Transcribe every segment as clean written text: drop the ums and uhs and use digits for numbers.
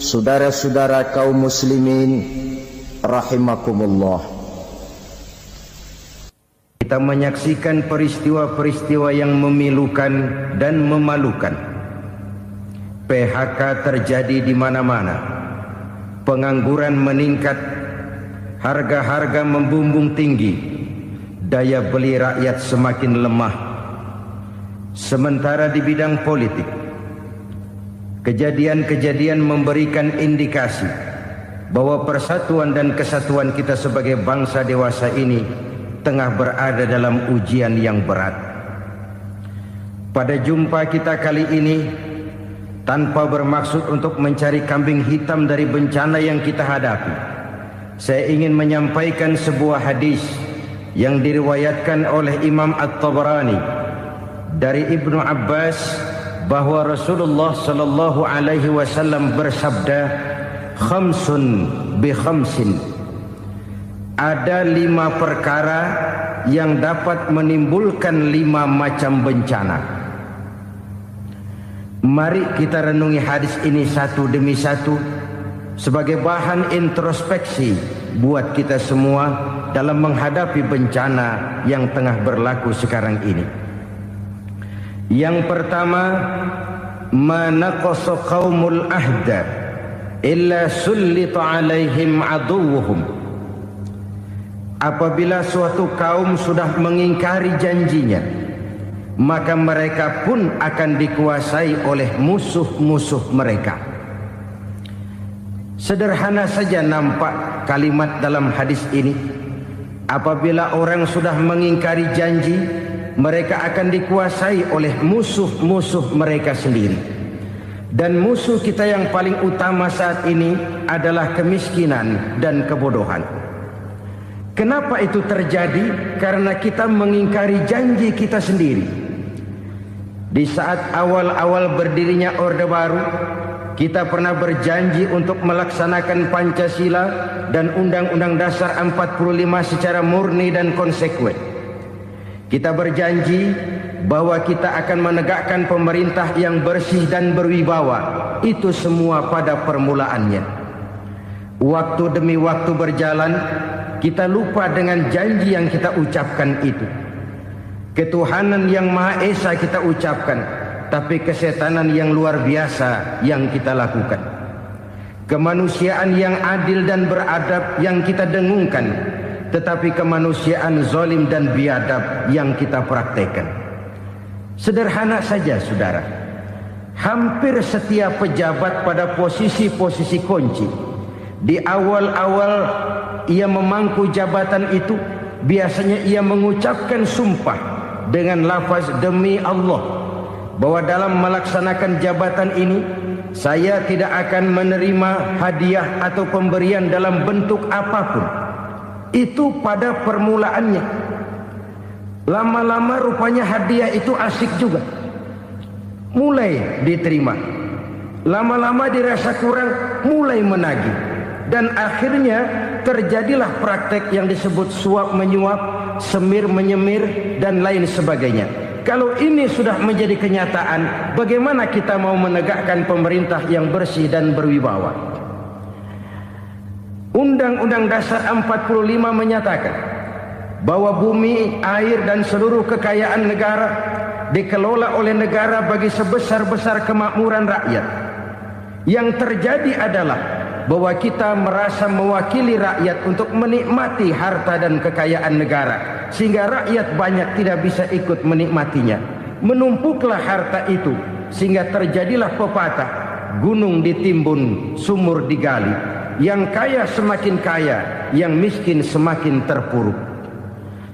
saudara-saudara kaum muslimin rahimakumullah. Kita menyaksikan peristiwa-peristiwa yang memilukan dan memalukan. PHK terjadi di mana-mana. Pengangguran meningkat, harga-harga membumbung tinggi, daya beli rakyat semakin lemah. Sementara di bidang politik, kejadian-kejadian memberikan indikasi bahwa persatuan dan kesatuan kita sebagai bangsa dewasa ini tengah berada dalam ujian yang berat. Pada jumpa kita kali ini, tanpa bermaksud untuk mencari kambing hitam dari bencana yang kita hadapi, saya ingin menyampaikan sebuah hadis yang diriwayatkan oleh Imam At-Tabarani dari Ibnu Abbas bahwa Rasulullah sallallahu alaihi wasallam bersabda, "Khamsun bi khamsin." Ada 5 perkara yang dapat menimbulkan 5 macam bencana. Mari kita renungi hadis ini satu demi satu sebagai bahan introspeksi buat kita semua dalam menghadapi bencana yang tengah berlaku sekarang ini. Yang pertama, manaqasa qaumul ahda illa sullita alaihim aduwwuhum. Apabila suatu kaum sudah mengingkari janjinya, maka mereka pun akan dikuasai oleh musuh-musuh mereka. Sederhana saja nampak kalimat dalam hadis ini. Apabila orang sudah mengingkari janji, mereka akan dikuasai oleh musuh-musuh mereka sendiri. Dan musuh kita yang paling utama saat ini adalah kemiskinan dan kebodohan. Kenapa itu terjadi? Karena kita mengingkari janji kita sendiri. Di saat awal-awal berdirinya Orde Baru, kita pernah berjanji untuk melaksanakan Pancasila dan Undang-Undang Dasar 45 secara murni dan konsekuen. Kita berjanji bahwa kita akan menegakkan pemerintah yang bersih dan berwibawa. Itu semua pada permulaannya. Waktu demi waktu berjalan, kita lupa dengan janji yang kita ucapkan itu. Ketuhanan yang Maha Esa kita ucapkan, tapi kesetanan yang luar biasa yang kita lakukan. Kemanusiaan yang adil dan beradab yang kita dengungkan, tetapi kemanusiaan zalim dan biadab yang kita praktekkan. Sederhana saja saudara, hampir setiap pejabat pada posisi-posisi kunci, di awal-awal ia memangku jabatan itu, biasanya ia mengucapkan sumpah dengan lafaz demi Allah, bahwa dalam melaksanakan jabatan ini saya tidak akan menerima hadiah atau pemberian dalam bentuk apapun. Itu pada permulaannya. Lama-lama rupanya hadiah itu asik juga, mulai diterima. Lama-lama dirasa kurang, mulai menagih. Dan akhirnya terjadilah praktek yang disebut suap menyuap, semir menyemir, dan lain sebagainya. Kalau ini sudah menjadi kenyataan, bagaimana kita mau menegakkan pemerintah yang bersih dan berwibawa? Undang-Undang Dasar 45 menyatakan bahwa bumi, air, dan seluruh kekayaan negara dikelola oleh negara bagi sebesar-besar kemakmuran rakyat. Yang terjadi adalah bahwa kita merasa mewakili rakyat untuk menikmati harta dan kekayaan negara, sehingga rakyat banyak tidak bisa ikut menikmatinya. Menumpuklah harta itu sehingga terjadilah pepatah, gunung ditimbun, sumur digali. Yang kaya semakin kaya, yang miskin semakin terpuruk.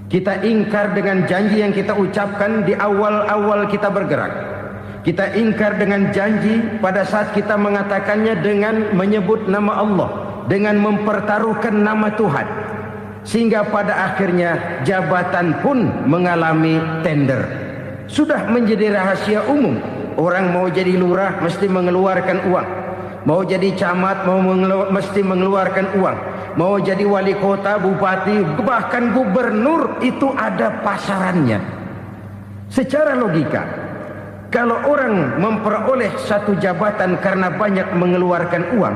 Kita ingkar dengan janji yang kita ucapkan di awal-awal kita bergerak. Kita ingkar dengan janji pada saat kita mengatakannya dengan menyebut nama Allah, dengan mempertaruhkan nama Tuhan. Sehingga pada akhirnya jabatan pun mengalami tender. Sudah menjadi rahasia umum. Orang mau jadi lurah mesti mengeluarkan uang. Mau jadi camat mesti mengeluarkan uang. Mau jadi wali kota, bupati, bahkan gubernur, itu ada pasarannya. Secara logika, Kalau orang memperoleh satu jabatan karena banyak mengeluarkan uang,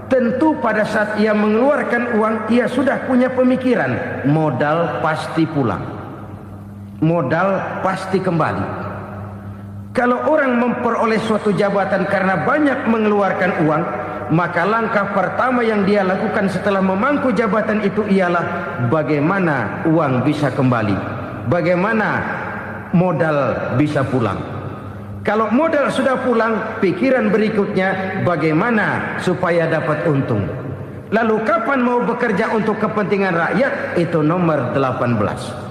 tentu pada saat ia mengeluarkan uang, ia sudah punya pemikiran, modal pasti pulang, modal pasti kembali. Kalau orang memperoleh suatu jabatan karena banyak mengeluarkan uang, maka langkah pertama yang dia lakukan setelah memangku jabatan itu ialah bagaimana uang bisa kembali, bagaimana modal bisa pulang. Kalau modal sudah pulang, pikiran berikutnya bagaimana supaya dapat untung. Lalu kapan mau bekerja untuk kepentingan rakyat? Itu nomor 18.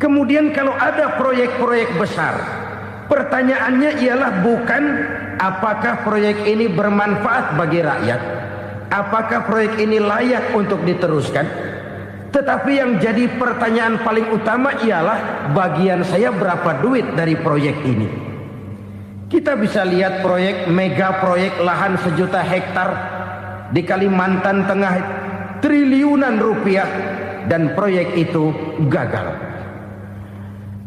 Kemudian kalau ada proyek-proyek besar, pertanyaannya ialah bukan apakah proyek ini bermanfaat bagi rakyat, apakah proyek ini layak untuk diteruskan, tetapi yang jadi pertanyaan paling utama ialah bagian saya berapa duit dari proyek ini. Kita bisa lihat proyek, mega proyek lahan 1 juta hektar di Kalimantan Tengah, triliunan rupiah, dan proyek itu gagal.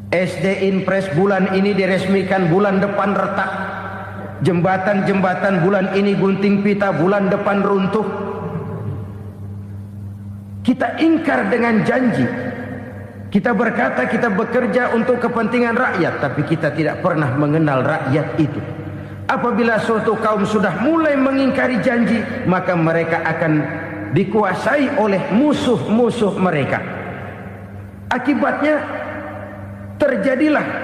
SD Inpres bulan ini diresmikan, bulan depan retak. Jembatan-jembatan bulan ini gunting pita, bulan depan runtuh. Kita ingkar dengan janji. Kita berkata kita bekerja untuk kepentingan rakyat, tapi kita tidak pernah mengenal rakyat itu. Apabila suatu kaum sudah mulai mengingkari janji, maka mereka akan dikuasai oleh musuh-musuh mereka. Akibatnya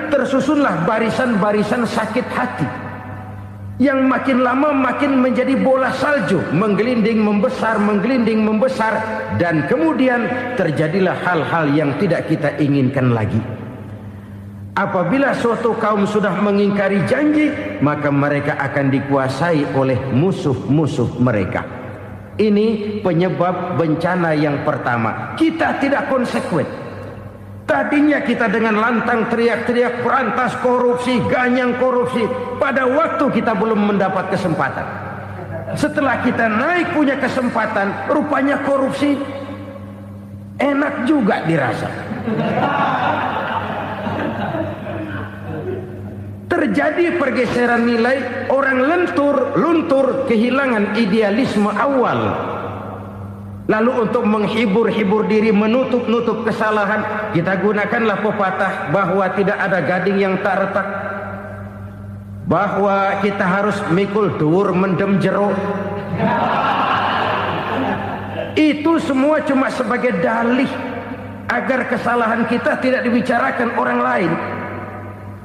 tersusunlah barisan-barisan sakit hati, yang makin lama makin menjadi bola salju, menggelinding membesar, dan kemudian terjadilah hal-hal yang tidak kita inginkan lagi. Apabila suatu kaum sudah mengingkari janji, maka mereka akan dikuasai oleh musuh-musuh mereka. Ini penyebab bencana yang pertama. Kita tidak konsekuen. Tadinya kita dengan lantang teriak-teriak berantas korupsi, ganyang korupsi. Pada waktu kita belum mendapat kesempatan. Setelah kita naik punya kesempatan, rupanya korupsi enak juga dirasa. Terjadi pergeseran nilai, orang luntur, kehilangan idealisme awal. Lalu untuk menghibur diri, menutup kesalahan, kita gunakanlah pepatah bahwa tidak ada gading yang tak retak, bahwa kita harus mikul dur mendem jero. Itu semua cuma sebagai dalih agar kesalahan kita tidak dibicarakan orang lain.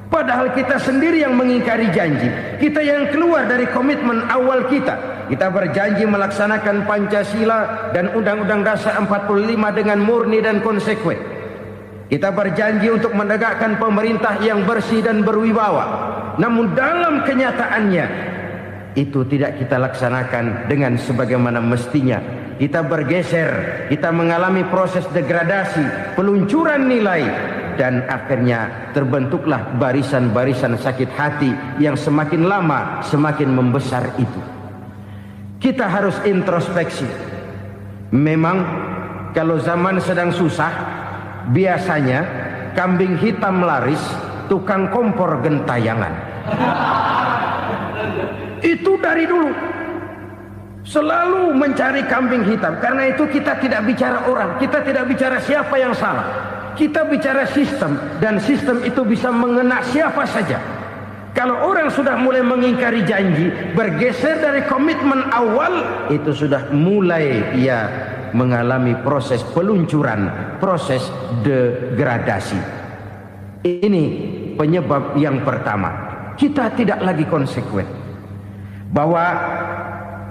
Padahal kita sendiri yang mengingkari janji. Kita yang keluar dari komitmen awal kita. Kita berjanji melaksanakan Pancasila dan Undang-Undang Dasar 45 dengan murni dan konsekuen. Kita berjanji untuk menegakkan pemerintah yang bersih dan berwibawa. Namun dalam kenyataannya itu tidak kita laksanakan dengan sebagaimana mestinya. Kita bergeser, kita mengalami proses degradasi, peluncuran nilai, dan akhirnya terbentuklah barisan-barisan sakit hati yang semakin lama semakin membesar itu. Kita harus introspeksi. Memang kalau zaman sedang susah, biasanya kambing hitam laris, tukang kompor gentayangan. Itu dari dulu selalu mencari kambing hitam. Karena itu kita tidak bicara orang, kita tidak bicara siapa yang salah. Kita bicara sistem, dan sistem itu bisa mengena siapa saja. Kalau orang sudah mulai mengingkari janji, bergeser dari komitmen awal, itu sudah mulai ia mengalami proses peluncuran, proses degradasi. Ini penyebab yang pertama. Kita tidak lagi konsekuen bahwa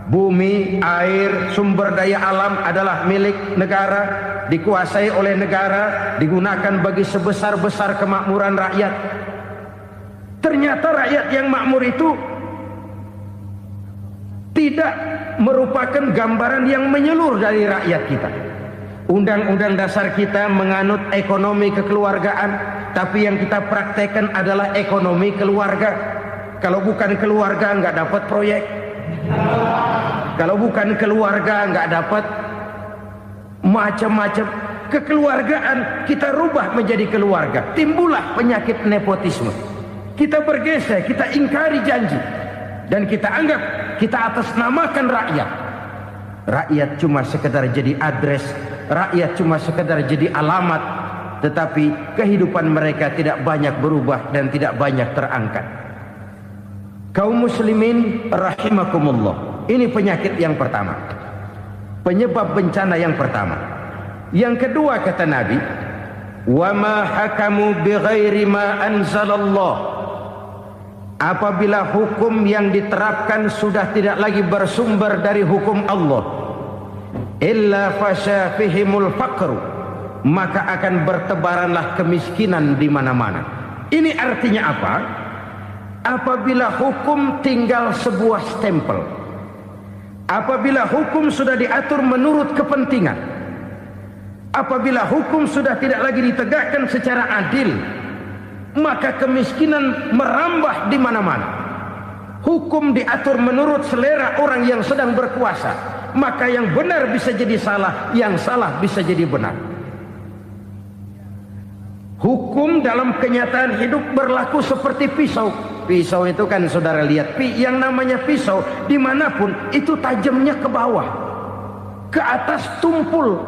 bumi, air, sumber daya alam adalah milik negara, dikuasai oleh negara, digunakan bagi sebesar-besar kemakmuran rakyat. Ternyata rakyat yang makmur itu tidak merupakan gambaran yang menyeluruh dari rakyat kita. Undang-undang dasar kita menganut ekonomi kekeluargaan, tapi yang kita praktekkan adalah ekonomi keluarga. Kalau bukan keluarga nggak dapat proyek. Kalau bukan keluarga nggak dapat macam-macam. kekeluargaan kita rubah menjadi keluarga, timbullah penyakit nepotisme. Kita bergeser, kita ingkari janji, dan kita anggap kita atasnamakan rakyat. Rakyat cuma sekedar jadi address, rakyat cuma sekedar jadi alamat, tetapi kehidupan mereka tidak banyak berubah dan tidak banyak terangkat. Kaum muslimin rahimakumullah, ini penyakit yang pertama, penyebab bencana yang pertama. Yang kedua kata Nabi, wa ma hakamu bighairi ma anzalallah. Apabila hukum yang diterapkan sudah tidak lagi bersumber dari hukum Allah, illa fasya fihimul faqru, maka akan bertebaranlah kemiskinan di mana-mana. Ini artinya apa? Apabila hukum tinggal sebuah stempel, apabila hukum sudah diatur menurut kepentingan, apabila hukum sudah tidak lagi ditegakkan secara adil, maka kemiskinan merambah di mana-mana. Hukum diatur menurut selera orang yang sedang berkuasa, maka yang benar bisa jadi salah, yang salah bisa jadi benar. Hukum dalam kenyataan hidup berlaku seperti pisau. Pisau itu kan saudara lihat, yang namanya pisau dimanapun itu tajamnya ke bawah, ke atas tumpul.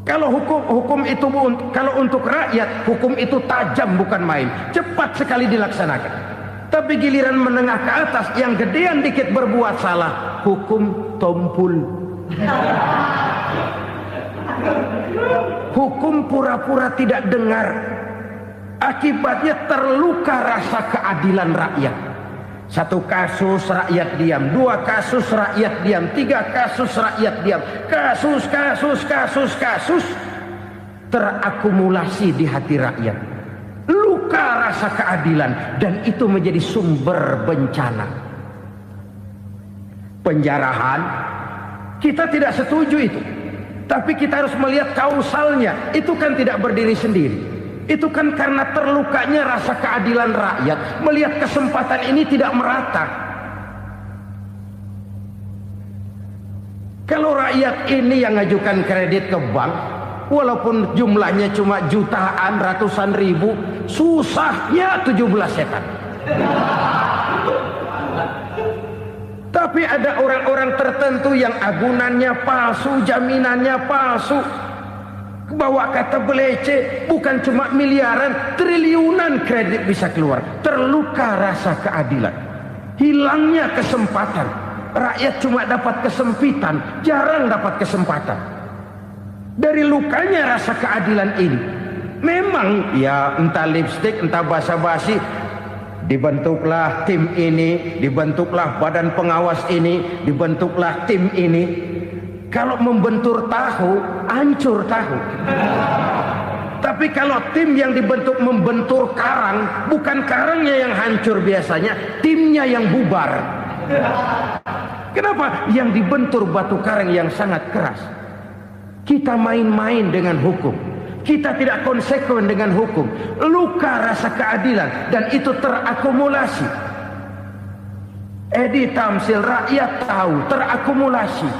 Kalau hukum itu, kalau untuk rakyat, hukum itu tajam bukan main, cepat sekali dilaksanakan. Tapi giliran menengah ke atas, yang gedean dikit berbuat salah, hukum tumpul. Hukum pura-pura tidak dengar, akibatnya terluka rasa keadilan rakyat. Satu kasus rakyat diam, dua kasus rakyat diam, tiga kasus rakyat diam, kasus terakumulasi di hati rakyat, luka rasa keadilan, dan itu menjadi sumber bencana. Penjarahan, kita tidak setuju itu, tapi kita harus melihat kausalnya. Itu kan tidak berdiri sendiri. Itu kan karena terlukanya rasa keadilan rakyat, melihat kesempatan ini tidak merata. Kalau rakyat ini yang ngajukan kredit ke bank, walaupun jumlahnya cuma jutaan, ratusan ribu, susahnya 17 setan. Tapi ada orang-orang tertentu yang agunannya palsu, jaminannya palsu, bawa kata belece, bukan cuma miliaran, triliunan kredit bisa keluar. Terluka rasa keadilan, hilangnya kesempatan. Rakyat cuma dapat kesempitan, jarang dapat kesempatan. Dari lukanya rasa keadilan ini, memang ya entah lipstick, entah basa-basi, dibentuklah tim ini, dibentuklah badan pengawas ini, dibentuklah tim ini. Kalau membentur tahu, hancur tahu. Tapi kalau tim yang dibentuk membentur karang, bukan karangnya yang hancur biasanya, timnya yang bubar. Kenapa? Yang dibentur batu karang yang sangat keras. Kita main-main dengan hukum, kita tidak konsekuen dengan hukum, luka rasa keadilan, dan itu terakumulasi. Edi Tamsil, rakyat tahu, terakumulasi,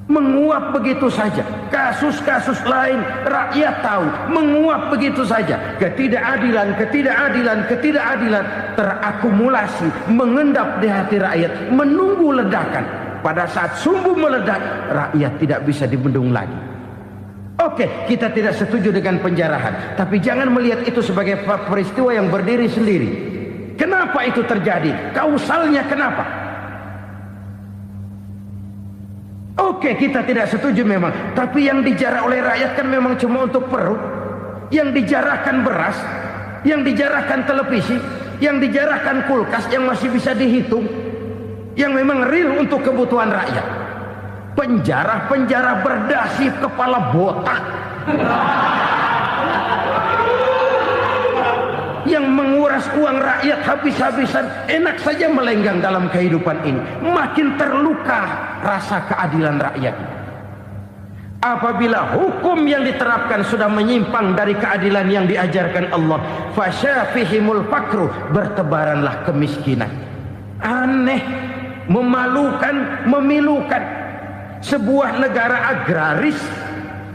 menguap begitu saja. Kasus-kasus lain rakyat tahu, menguap begitu saja. Ketidakadilan terakumulasi, mengendap di hati rakyat, menunggu ledakan. Pada saat sumbu meledak, rakyat tidak bisa dibendung lagi. Oke, kita tidak setuju dengan penjarahan, tapi jangan melihat itu sebagai peristiwa yang berdiri sendiri. Kenapa itu terjadi? Kausalnya kenapa? Oke, kita tidak setuju memang, tapi yang dijarah oleh rakyat kan memang cuma untuk perut. Yang dijarahkan beras, yang dijarahkan televisi, yang dijarahkan kulkas yang masih bisa dihitung, yang memang real untuk kebutuhan rakyat. Penjara berdasi kepala botak yang menguras uang rakyat habis-habisan, enak saja melenggang dalam kehidupan ini. Makin terluka rasa keadilan rakyat. Apabila hukum yang diterapkan sudah menyimpang dari keadilan yang diajarkan Allah, fasyafihimul fakru, bertebaranlah kemiskinan. Aneh, memalukan, memilukan. Sebuah negara agraris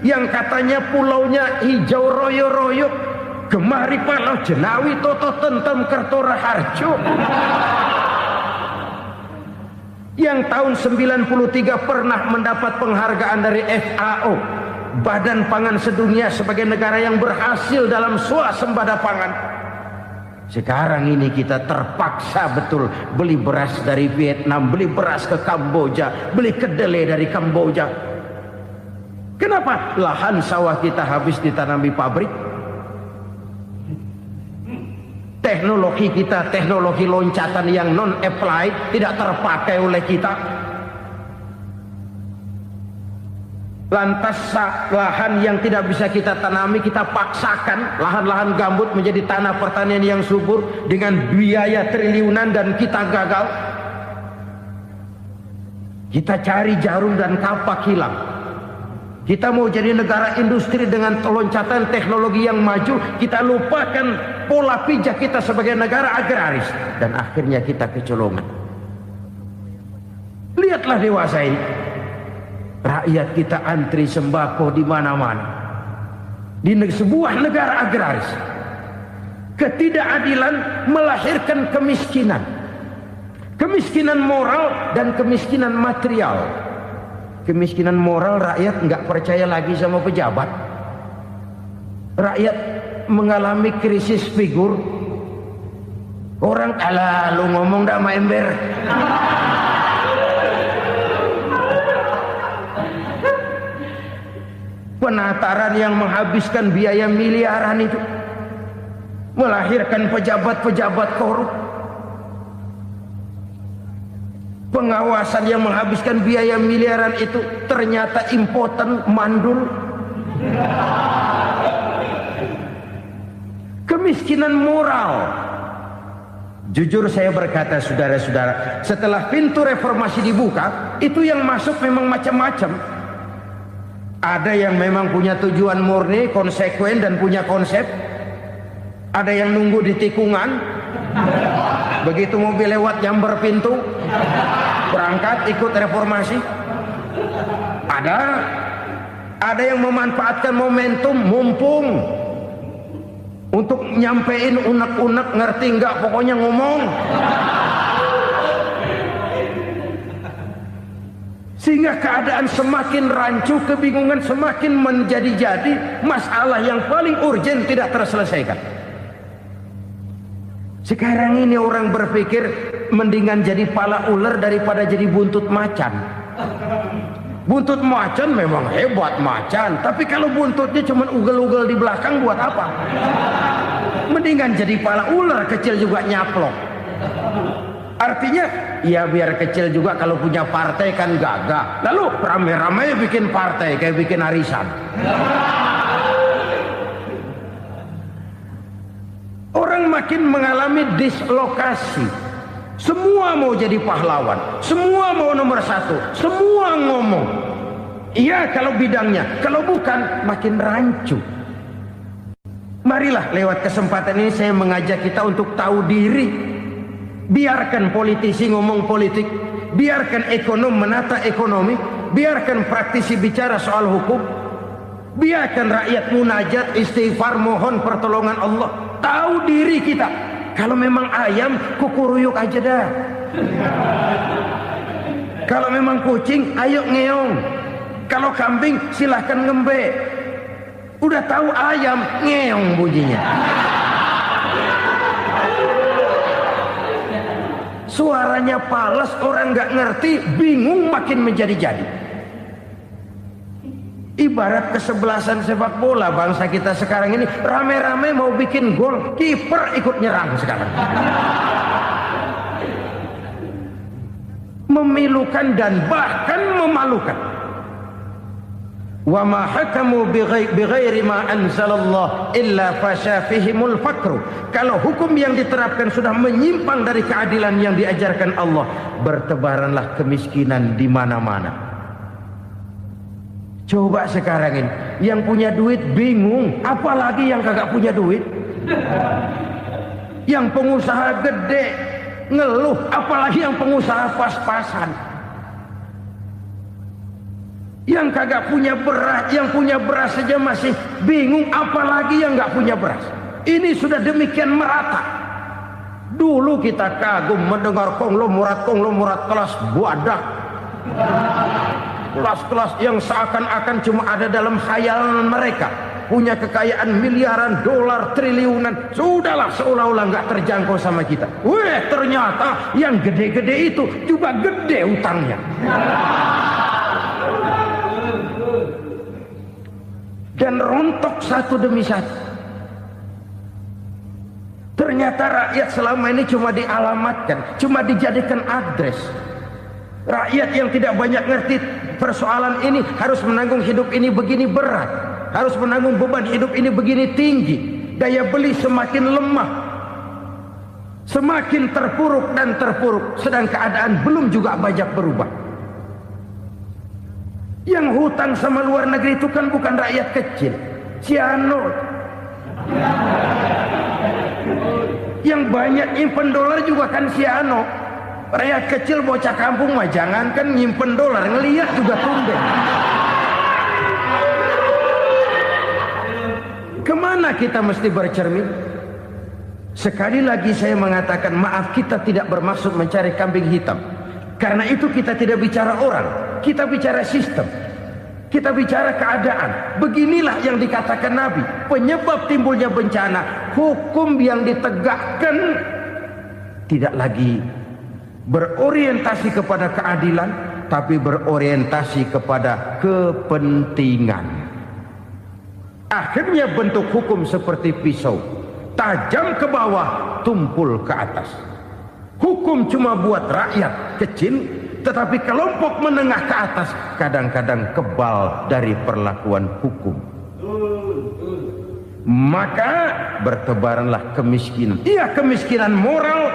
yang katanya pulaunya hijau royo-royo, gemari Palau Jenawi Toto Tentem Kertora Harjo, yang tahun 93 pernah mendapat penghargaan dari FAO, Badan Pangan Sedunia, sebagai negara yang berhasil dalam swasembada pangan. Sekarang ini kita terpaksa betul beli beras dari Vietnam, beli beras ke Kamboja, beli kedelai dari Kamboja. Kenapa? Lahan sawah kita habis ditanami pabrik. Teknologi kita, teknologi loncatan yang non-applied, tidak terpakai oleh kita. Lantas lahan yang tidak bisa kita tanami, kita paksakan lahan-lahan gambut menjadi tanah pertanian yang subur dengan biaya triliunan, dan kita gagal. Kita cari jarum dan kapak hilang. Kita mau jadi negara industri dengan loncatan teknologi yang maju, kita lupakan pola pijak kita sebagai negara agraris, dan akhirnya kita kecolongan. Lihatlah dewasa ini. Rakyat kita antri sembako di mana-mana. Di sebuah negara agraris, ketidakadilan melahirkan kemiskinan. Kemiskinan moral dan kemiskinan material. Kemiskinan moral, rakyat nggak percaya lagi sama pejabat. Rakyat mengalami krisis figur. Orang alah lu ngomong dah main ember. Penataran yang menghabiskan biaya miliaran itu melahirkan pejabat-pejabat korup. Pengawasan yang menghabiskan biaya miliaran itu ternyata impoten, mandul. Kemiskinan moral. Jujur saya berkata, saudara-saudara, setelah pintu reformasi dibuka, itu yang masuk memang macam-macam. Ada yang memang punya tujuan murni, konsekuen, dan punya konsep. Ada yang nunggu di tikungan, begitu mobil lewat nyamber pintu, berangkat ikut reformasi. Ada yang memanfaatkan momentum, mumpung, untuk nyampein unek-unek, ngerti nggak, pokoknya ngomong. Sehingga keadaan semakin rancu, kebingungan semakin menjadi-jadi, masalah yang paling urgen tidak terselesaikan. Sekarang ini orang berpikir mendingan jadi pala ular daripada jadi buntut macan. Buntut macan memang hebat macan, tapi kalau buntutnya cuma ugel-ugel di belakang buat apa? Mendingan jadi pala ular, kecil juga nyaplok. Artinya, ya biar kecil juga kalau punya partai kan gagah. Lalu rame-rame bikin partai kayak bikin arisan. Orang makin mengalami dislokasi. Semua mau jadi pahlawan, semua mau nomor satu, semua ngomong. Iya kalau bidangnya, kalau bukan makin rancu. Marilah lewat kesempatan ini saya mengajak kita untuk tahu diri. Biarkan politisi ngomong politik, biarkan ekonom menata ekonomi, biarkan praktisi bicara soal hukum, biarkan rakyat munajat, istighfar, mohon pertolongan Allah. Tahu diri kita. Kalau memang ayam, kukuruyuk aja dah. Kalau memang kucing, ayo ngeong. Kalau kambing, silahkan ngembe. Udah tahu ayam, ngeong bunyinya. Suaranya palas, orang nggak ngerti, bingung, makin menjadi-jadi. Ibarat kesebelasan sepak bola bangsa kita sekarang ini, rame-rame mau bikin gol, kiper ikut nyerang sekarang. Memilukan dan bahkan memalukan. Wa ma hakamu bighairi ma anzalallah illa fasha fihimul fakru. Kalau hukum yang diterapkan sudah menyimpang dari keadilan yang diajarkan Allah, bertebaranlah kemiskinan di mana-mana. Coba sekarang ini, yang punya duit bingung, apalagi yang kagak punya duit. Yang pengusaha gede ngeluh, apalagi yang pengusaha pas-pasan. Yang kagak punya beras, yang punya beras saja masih bingung, apalagi yang nggak punya beras. Ini sudah demikian merata. Dulu kita kagum mendengar konglomerat kelas buadak, kelas-kelas yang seakan-akan cuma ada dalam khayalan mereka, punya kekayaan miliaran dolar, triliunan. Sudahlah, seolah-olah nggak terjangkau sama kita. Weh, ternyata yang gede-gede itu juga gede utangnya. Dan rontok satu demi satu. Ternyata rakyat selama ini cuma dialamatkan, cuma dijadikan adres. Rakyat yang tidak banyak ngerti persoalan ini harus menanggung hidup ini begini berat, harus menanggung beban hidup ini begini tinggi, daya beli semakin lemah, semakin terpuruk dan terpuruk, sedang keadaan belum juga banyak berubah. Yang hutang sama luar negeri itu kan bukan rakyat kecil, Ciano. Yang banyak nyimpen dolar juga kan Ciano. Rakyat kecil bocah kampung mah jangankan nyimpen dolar, ngelihat juga tumben. Kemana kita mesti bercermin? Sekali lagi saya mengatakan, maaf, kita tidak bermaksud mencari kambing hitam. Karena itu kita tidak bicara orang, kita bicara sistem, kita bicara keadaan. Beginilah yang dikatakan Nabi, penyebab timbulnya bencana, hukum yang ditegakkan tidak lagi berorientasi kepada keadilan, tapi berorientasi kepada kepentingan. Akhirnya bentuk hukum seperti pisau, tajam ke bawah, tumpul ke atas. Hukum cuma buat rakyat kecil, tetapi kelompok menengah ke atas kadang-kadang kebal dari perlakuan hukum. Maka bertebaranlah kemiskinan. Iya, kemiskinan moral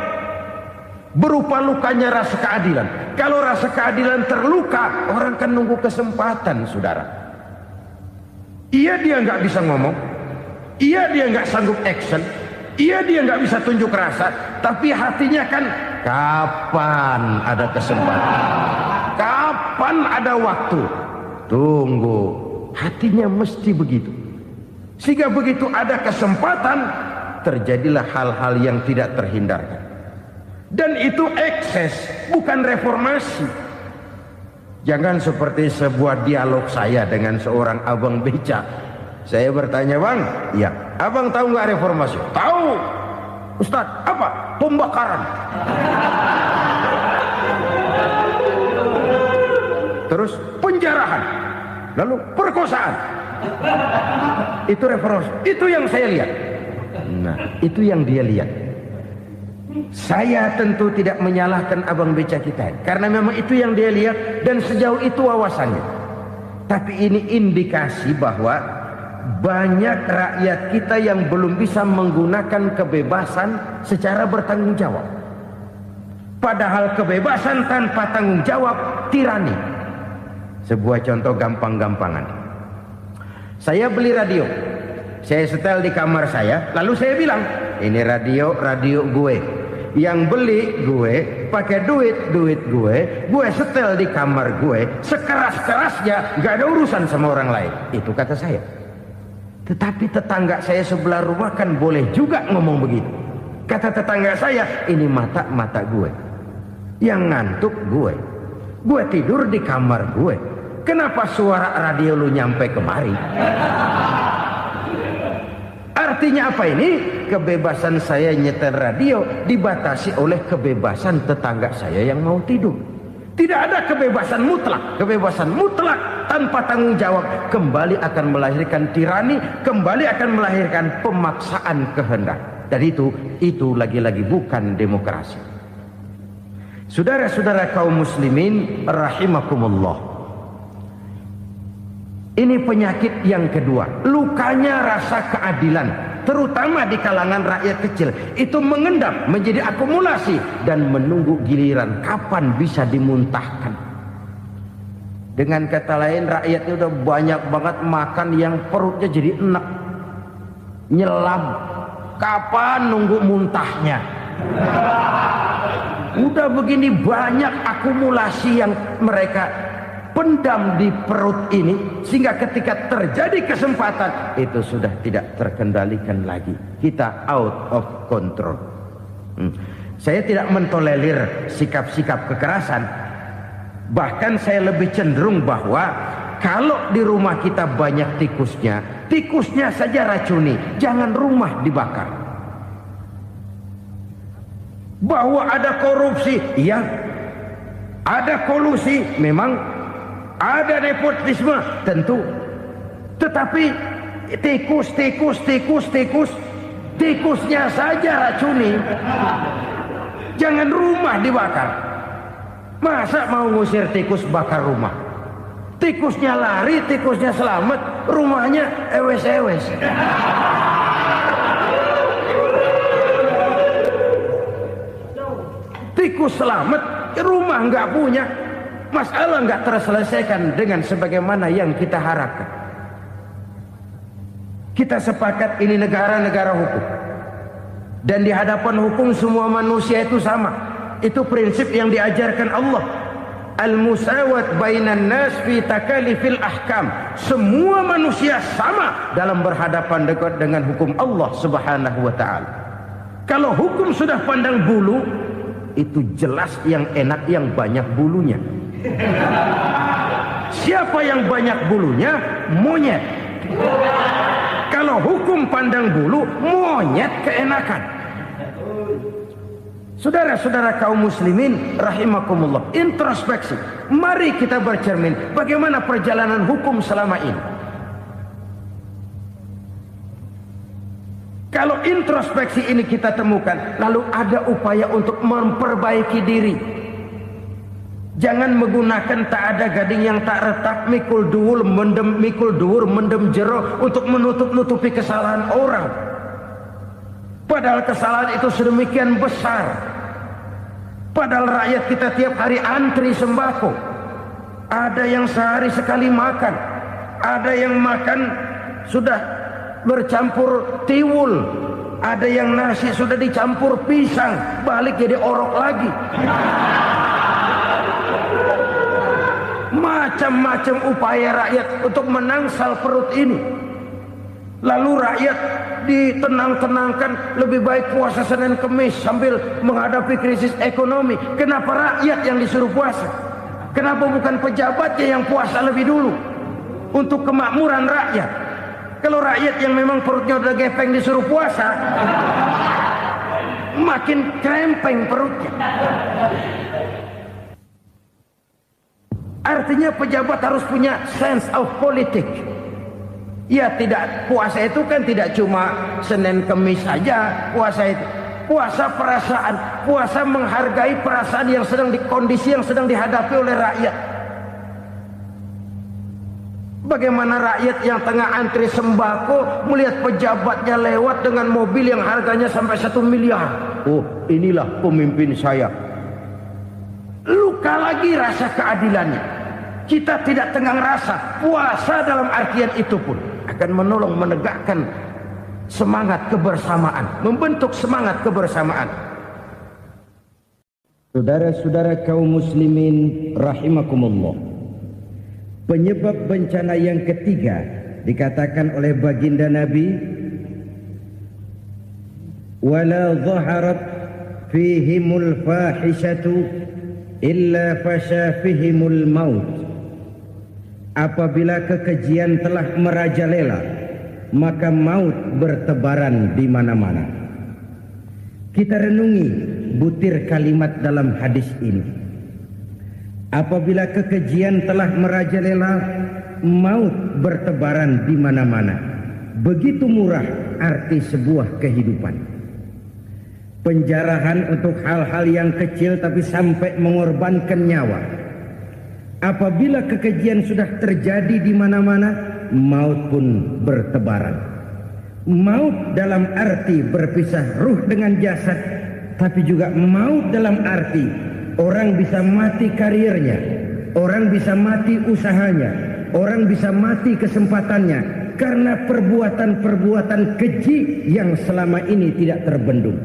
berupa lukanya rasa keadilan. Kalau rasa keadilan terluka, orang kan nunggu kesempatan, saudara. Iya, dia nggak bisa ngomong, iya, dia nggak sanggup action, iya, dia nggak bisa tunjuk rasa, tapi hatinya kan, kapan ada kesempatan, kapan ada waktu, tunggu. Hatinya mesti begitu. Sehingga begitu ada kesempatan, terjadilah hal-hal yang tidak terhindarkan. Dan itu ekses, bukan reformasi. Jangan seperti sebuah dialog saya dengan seorang abang beca. Saya bertanya, bang, iya, abang tahu nggak reformasi? Tahu. Ustaz, apa? Pembakaran. Terus penjarahan. Lalu perkosaan. Itu reformasi. Itu yang saya lihat. Nah, itu yang dia lihat. Saya tentu tidak menyalahkan abang beca kita, karena memang itu yang dia lihat dan sejauh itu wawasannya. Tapi ini indikasi bahwa banyak rakyat kita yang belum bisa menggunakan kebebasan secara bertanggung jawab. Padahal kebebasan tanpa tanggung jawab tirani. Sebuah contoh gampang-gampangan. Saya beli radio, saya setel di kamar saya, lalu saya bilang, ini radio gue. Yang beli gue, pakai duit gue setel di kamar gue, sekeras-kerasnya, gak ada urusan sama orang lain. Itu kata saya. Tetapi tetangga saya sebelah rumah kan boleh juga ngomong begitu. Kata tetangga saya, ini mata gue, yang ngantuk gue tidur di kamar gue, kenapa suara radio lu nyampe kemari? Artinya apa ini? Kebebasan saya nyetel radio dibatasi oleh kebebasan tetangga saya yang mau tidur. Tidak ada kebebasan mutlak. Kebebasan mutlak tanpa tanggung jawab kembali akan melahirkan tirani, kembali akan melahirkan pemaksaan kehendak. Dan itu lagi-lagi bukan demokrasi. Saudara-saudara kaum muslimin rahimakumullah. Ini penyakit yang kedua, lukanya rasa keadilan, terutama di kalangan rakyat kecil. Itu mengendap menjadi akumulasi dan menunggu giliran kapan bisa dimuntahkan. Dengan kata lain, rakyatnya udah banyak banget makan yang perutnya jadi enak, nyelam. Kapan nunggu muntahnya? Udah begini banyak akumulasi yang mereka pendam di perut ini, sehingga ketika terjadi kesempatan itu sudah tidak terkendalikan lagi, kita out of control. Saya tidak mentolerir sikap-sikap kekerasan, bahkan saya lebih cenderung bahwa kalau di rumah kita banyak tikusnya, tikusnya saja racuni, jangan rumah dibakar. Bahwa ada korupsi, iya, ada kolusi, memang ada nepotisme, tentu. Tetapi tikusnya saja racuni, jangan rumah dibakar. Masa mau ngusir tikus bakar rumah? Tikusnya lari, tikusnya selamat, rumahnya ewes-ewes. Tikus selamat, rumah nggak punya, masalah nggak terselesaikan dengan sebagaimana yang kita harapkan. Kita sepakat ini negara hukum, dan di hadapan hukum semua manusia itu sama. Itu prinsip yang diajarkan Allah. Al-musawat bainan nas fi takalifil ahkam. Semua manusia sama dalam berhadapan dekat dengan hukum Allah Subhanahu wa taala. Kalau hukum sudah pandang bulu, itu jelas yang enak yang banyak bulunya. Siapa yang banyak bulunya? Monyet. Kalau hukum pandang bulu, monyet keenakan. Saudara-saudara kaum muslimin rahimakumullah, introspeksi. Mari kita bercermin bagaimana perjalanan hukum selama ini. Kalau introspeksi ini kita temukan, lalu ada upaya untuk memperbaiki diri. Jangan menggunakan tak ada gading yang tak retak, mikul duwur mendem jero untuk menutup-nutupi kesalahan orang. Padahal kesalahan itu sedemikian besar. Padahal rakyat kita tiap hari antri sembako. Ada yang sehari sekali makan, ada yang makan sudah bercampur tiwul, ada yang nasi sudah dicampur pisang, balik jadi orok lagi. Macam-macam upaya rakyat untuk menangsal perut ini. Lalu rakyat ditenang-tenangkan, lebih baik puasa Senin Kemis sambil menghadapi krisis ekonomi. Kenapa rakyat yang disuruh puasa? Kenapa bukan pejabatnya yang puasa lebih dulu untuk kemakmuran rakyat? Kalau rakyat yang memang perutnya udah gepeng disuruh puasa, makin krempeng perutnya. Artinya pejabat harus punya sense of politics. Ya, tidak, puasa itu kan tidak cuma Senin Kemis saja. Puasa itu puasa perasaan, puasa menghargai perasaan yang sedang kondisi yang sedang dihadapi oleh rakyat. Bagaimana rakyat yang tengah antri sembako melihat pejabatnya lewat dengan mobil yang harganya sampai 1 miliar. Oh, inilah pemimpin saya. Luka lagi rasa keadilannya. Kita tidak tenggang rasa. Puasa dalam artian itu pun akan menolong menegakkan semangat kebersamaan, membentuk semangat kebersamaan. Saudara-saudara kaum muslimin rahimakumullah, penyebab bencana yang ketiga dikatakan oleh baginda Nabi, wala dhaharat fihimul fahishatu illa fasha fihimul maut. Apabila kekejian telah merajalela, maka maut bertebaran di mana-mana. Kita renungi butir kalimat dalam hadis ini. Apabila kekejian telah merajalela, maut bertebaran di mana-mana. Begitu murah arti sebuah kehidupan. Penjarahan untuk hal-hal yang kecil tapi sampai mengorbankan nyawa. Apabila kekejian sudah terjadi di mana-mana, maut pun bertebaran. Maut dalam arti berpisah ruh dengan jasad, tapi juga maut dalam arti orang bisa mati karirnya, orang bisa mati usahanya, orang bisa mati kesempatannya karena perbuatan-perbuatan keji yang selama ini tidak terbendung.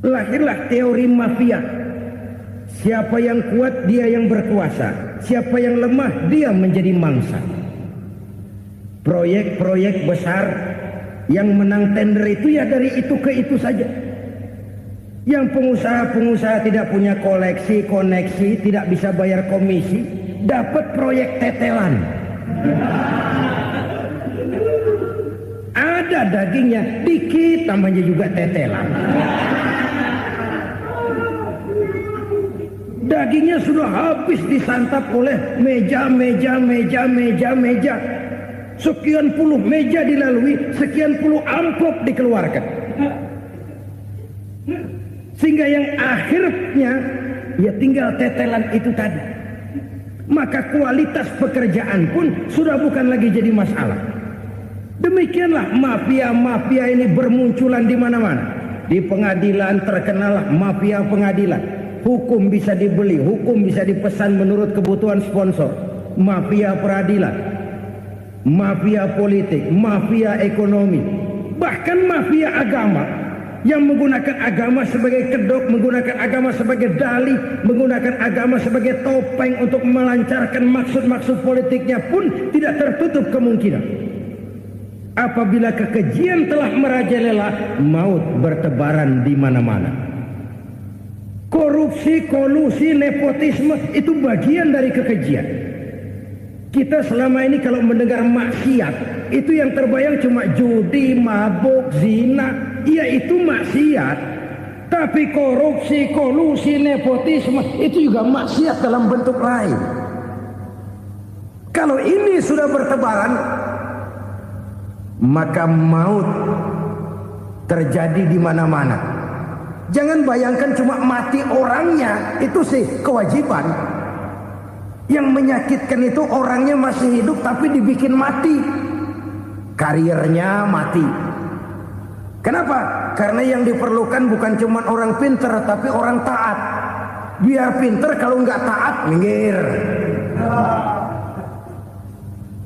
Lahirlah teori mafia. Siapa yang kuat dia yang berkuasa, siapa yang lemah dia menjadi mangsa. Proyek-proyek besar yang menang tender itu ya dari itu ke itu saja. Yang pengusaha-pengusaha tidak punya koleksi, koneksi, tidak bisa bayar komisi, dapat proyek tetelan. Ada dagingnya, dikit namanya juga tetelan. Dagingnya sudah habis disantap oleh meja. Sekian puluh meja dilalui, sekian puluh amplop dikeluarkan. Sehingga yang akhirnya ya tinggal tetelan itu tadi. Maka kualitas pekerjaan pun sudah bukan lagi jadi masalah. Demikianlah mafia-mafia ini bermunculan di mana-mana. Di pengadilan terkenallah mafia pengadilan. Hukum bisa dibeli, hukum bisa dipesan menurut kebutuhan sponsor. Mafia peradilan, mafia politik, mafia ekonomi, bahkan mafia agama yang menggunakan agama sebagai kedok, menggunakan agama sebagai dalih, menggunakan agama sebagai topeng untuk melancarkan maksud-maksud politiknya pun tidak tertutup kemungkinan. Apabila kekejian telah merajalela, maut bertebaran di mana-mana. Korupsi, kolusi, nepotisme itu bagian dari kekejian. Kita selama ini kalau mendengar maksiat, itu yang terbayang cuma judi, mabuk, zina. Iya itu maksiat. Tapi korupsi, kolusi, nepotisme itu juga maksiat dalam bentuk lain. Kalau ini sudah bertebaran, maka maut terjadi di mana-mana. Jangan bayangkan cuma mati orangnya, itu sih kewajiban. Yang menyakitkan itu orangnya masih hidup tapi dibikin mati, karirnya mati. Kenapa? Karena yang diperlukan bukan cuma orang pinter tapi orang taat. Biar pinter, kalau nggak taat minggir.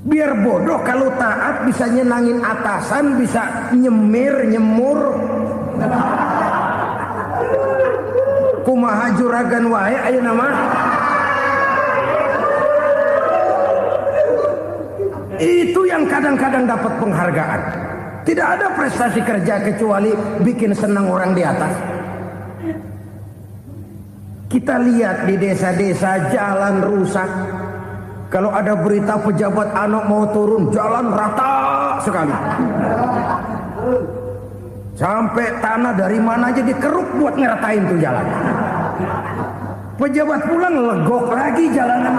Biar bodoh, kalau taat bisa nyenangin atasan, bisa nyemir, nyemur. Kumaha juragan wae aya nama. Itu yang kadang-kadang dapat penghargaan. Tidak ada prestasi kerja kecuali bikin senang orang di atas. Kita lihat di desa-desa jalan rusak. Kalau ada berita pejabat anak mau turun, jalan rata sekali. Sampai tanah dari mana aja dikeruk buat ngeratain tuh jalan. Pejabat pulang legok lagi jalanan.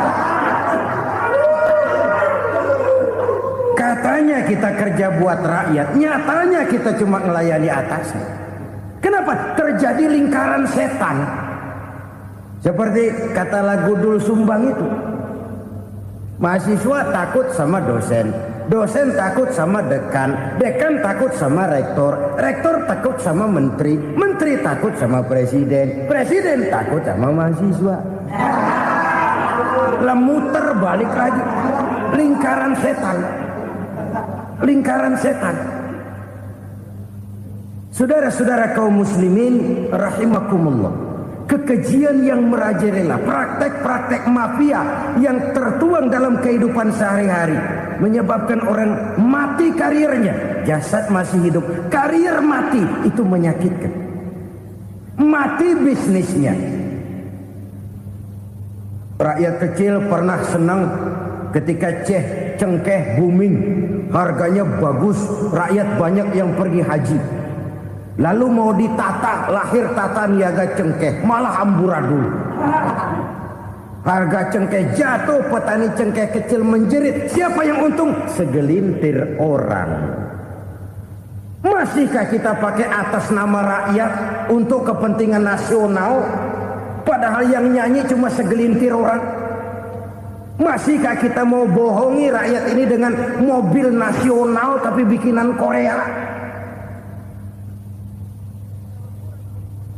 Katanya kita kerja buat rakyat, nyatanya kita cuma melayani atasnya. Kenapa? Terjadi lingkaran setan. Seperti kata lagu Dul Sumbang itu. Mahasiswa takut sama dosen, dosen takut sama dekan, dekan takut sama rektor, rektor takut sama menteri, menteri takut sama presiden, presiden takut sama mahasiswa. Muter balik lagi. Lingkaran setan. Lingkaran setan. Saudara-saudara kaum muslimin rahimakumullah. Kekejian yang merajalela, praktek-praktek mafia yang tertuang dalam kehidupan sehari-hari menyebabkan orang mati karirnya, jasad masih hidup, karir mati, itu menyakitkan. Mati bisnisnya. Rakyat kecil pernah senang ketika cengkeh booming, harganya bagus, rakyat banyak yang pergi haji. Lalu mau ditata, lahir tata niaga cengkeh, malah amburadul. Harga cengkeh jatuh, petani cengkeh kecil menjerit. Siapa yang untung? Segelintir orang. Masihkah kita pakai atas nama rakyat untuk kepentingan nasional, padahal yang nyanyi cuma segelintir orang? Masihkah kita mau bohongi rakyat ini dengan mobil nasional tapi bikinan Korea?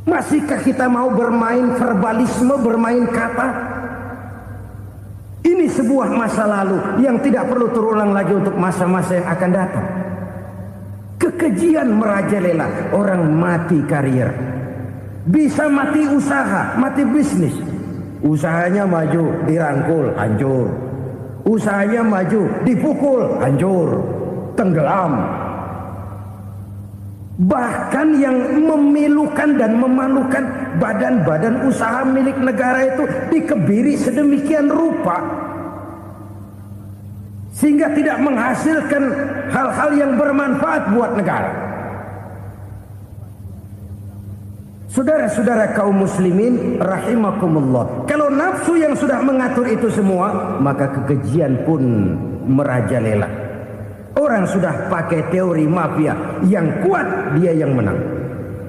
Masihkah kita mau bermain verbalisme, bermain kata? Ini sebuah masa lalu yang tidak perlu terulang lagi untuk masa-masa yang akan datang. Kekejian merajalela, orang mati karir. Bisa mati usaha, mati bisnis. Usahanya maju, dirangkul, hancur. Usahanya maju, dipukul, hancur, tenggelam. Bahkan yang memilukan dan memalukan badan-badan usaha milik negara itu dikebiri sedemikian rupa sehingga tidak menghasilkan hal-hal yang bermanfaat buat negara. Saudara-saudara kaum muslimin rahimakumullah, kalau nafsu yang sudah mengatur itu semua, maka kekejian pun merajalela. Orang sudah pakai teori mafia, yang kuat dia yang menang,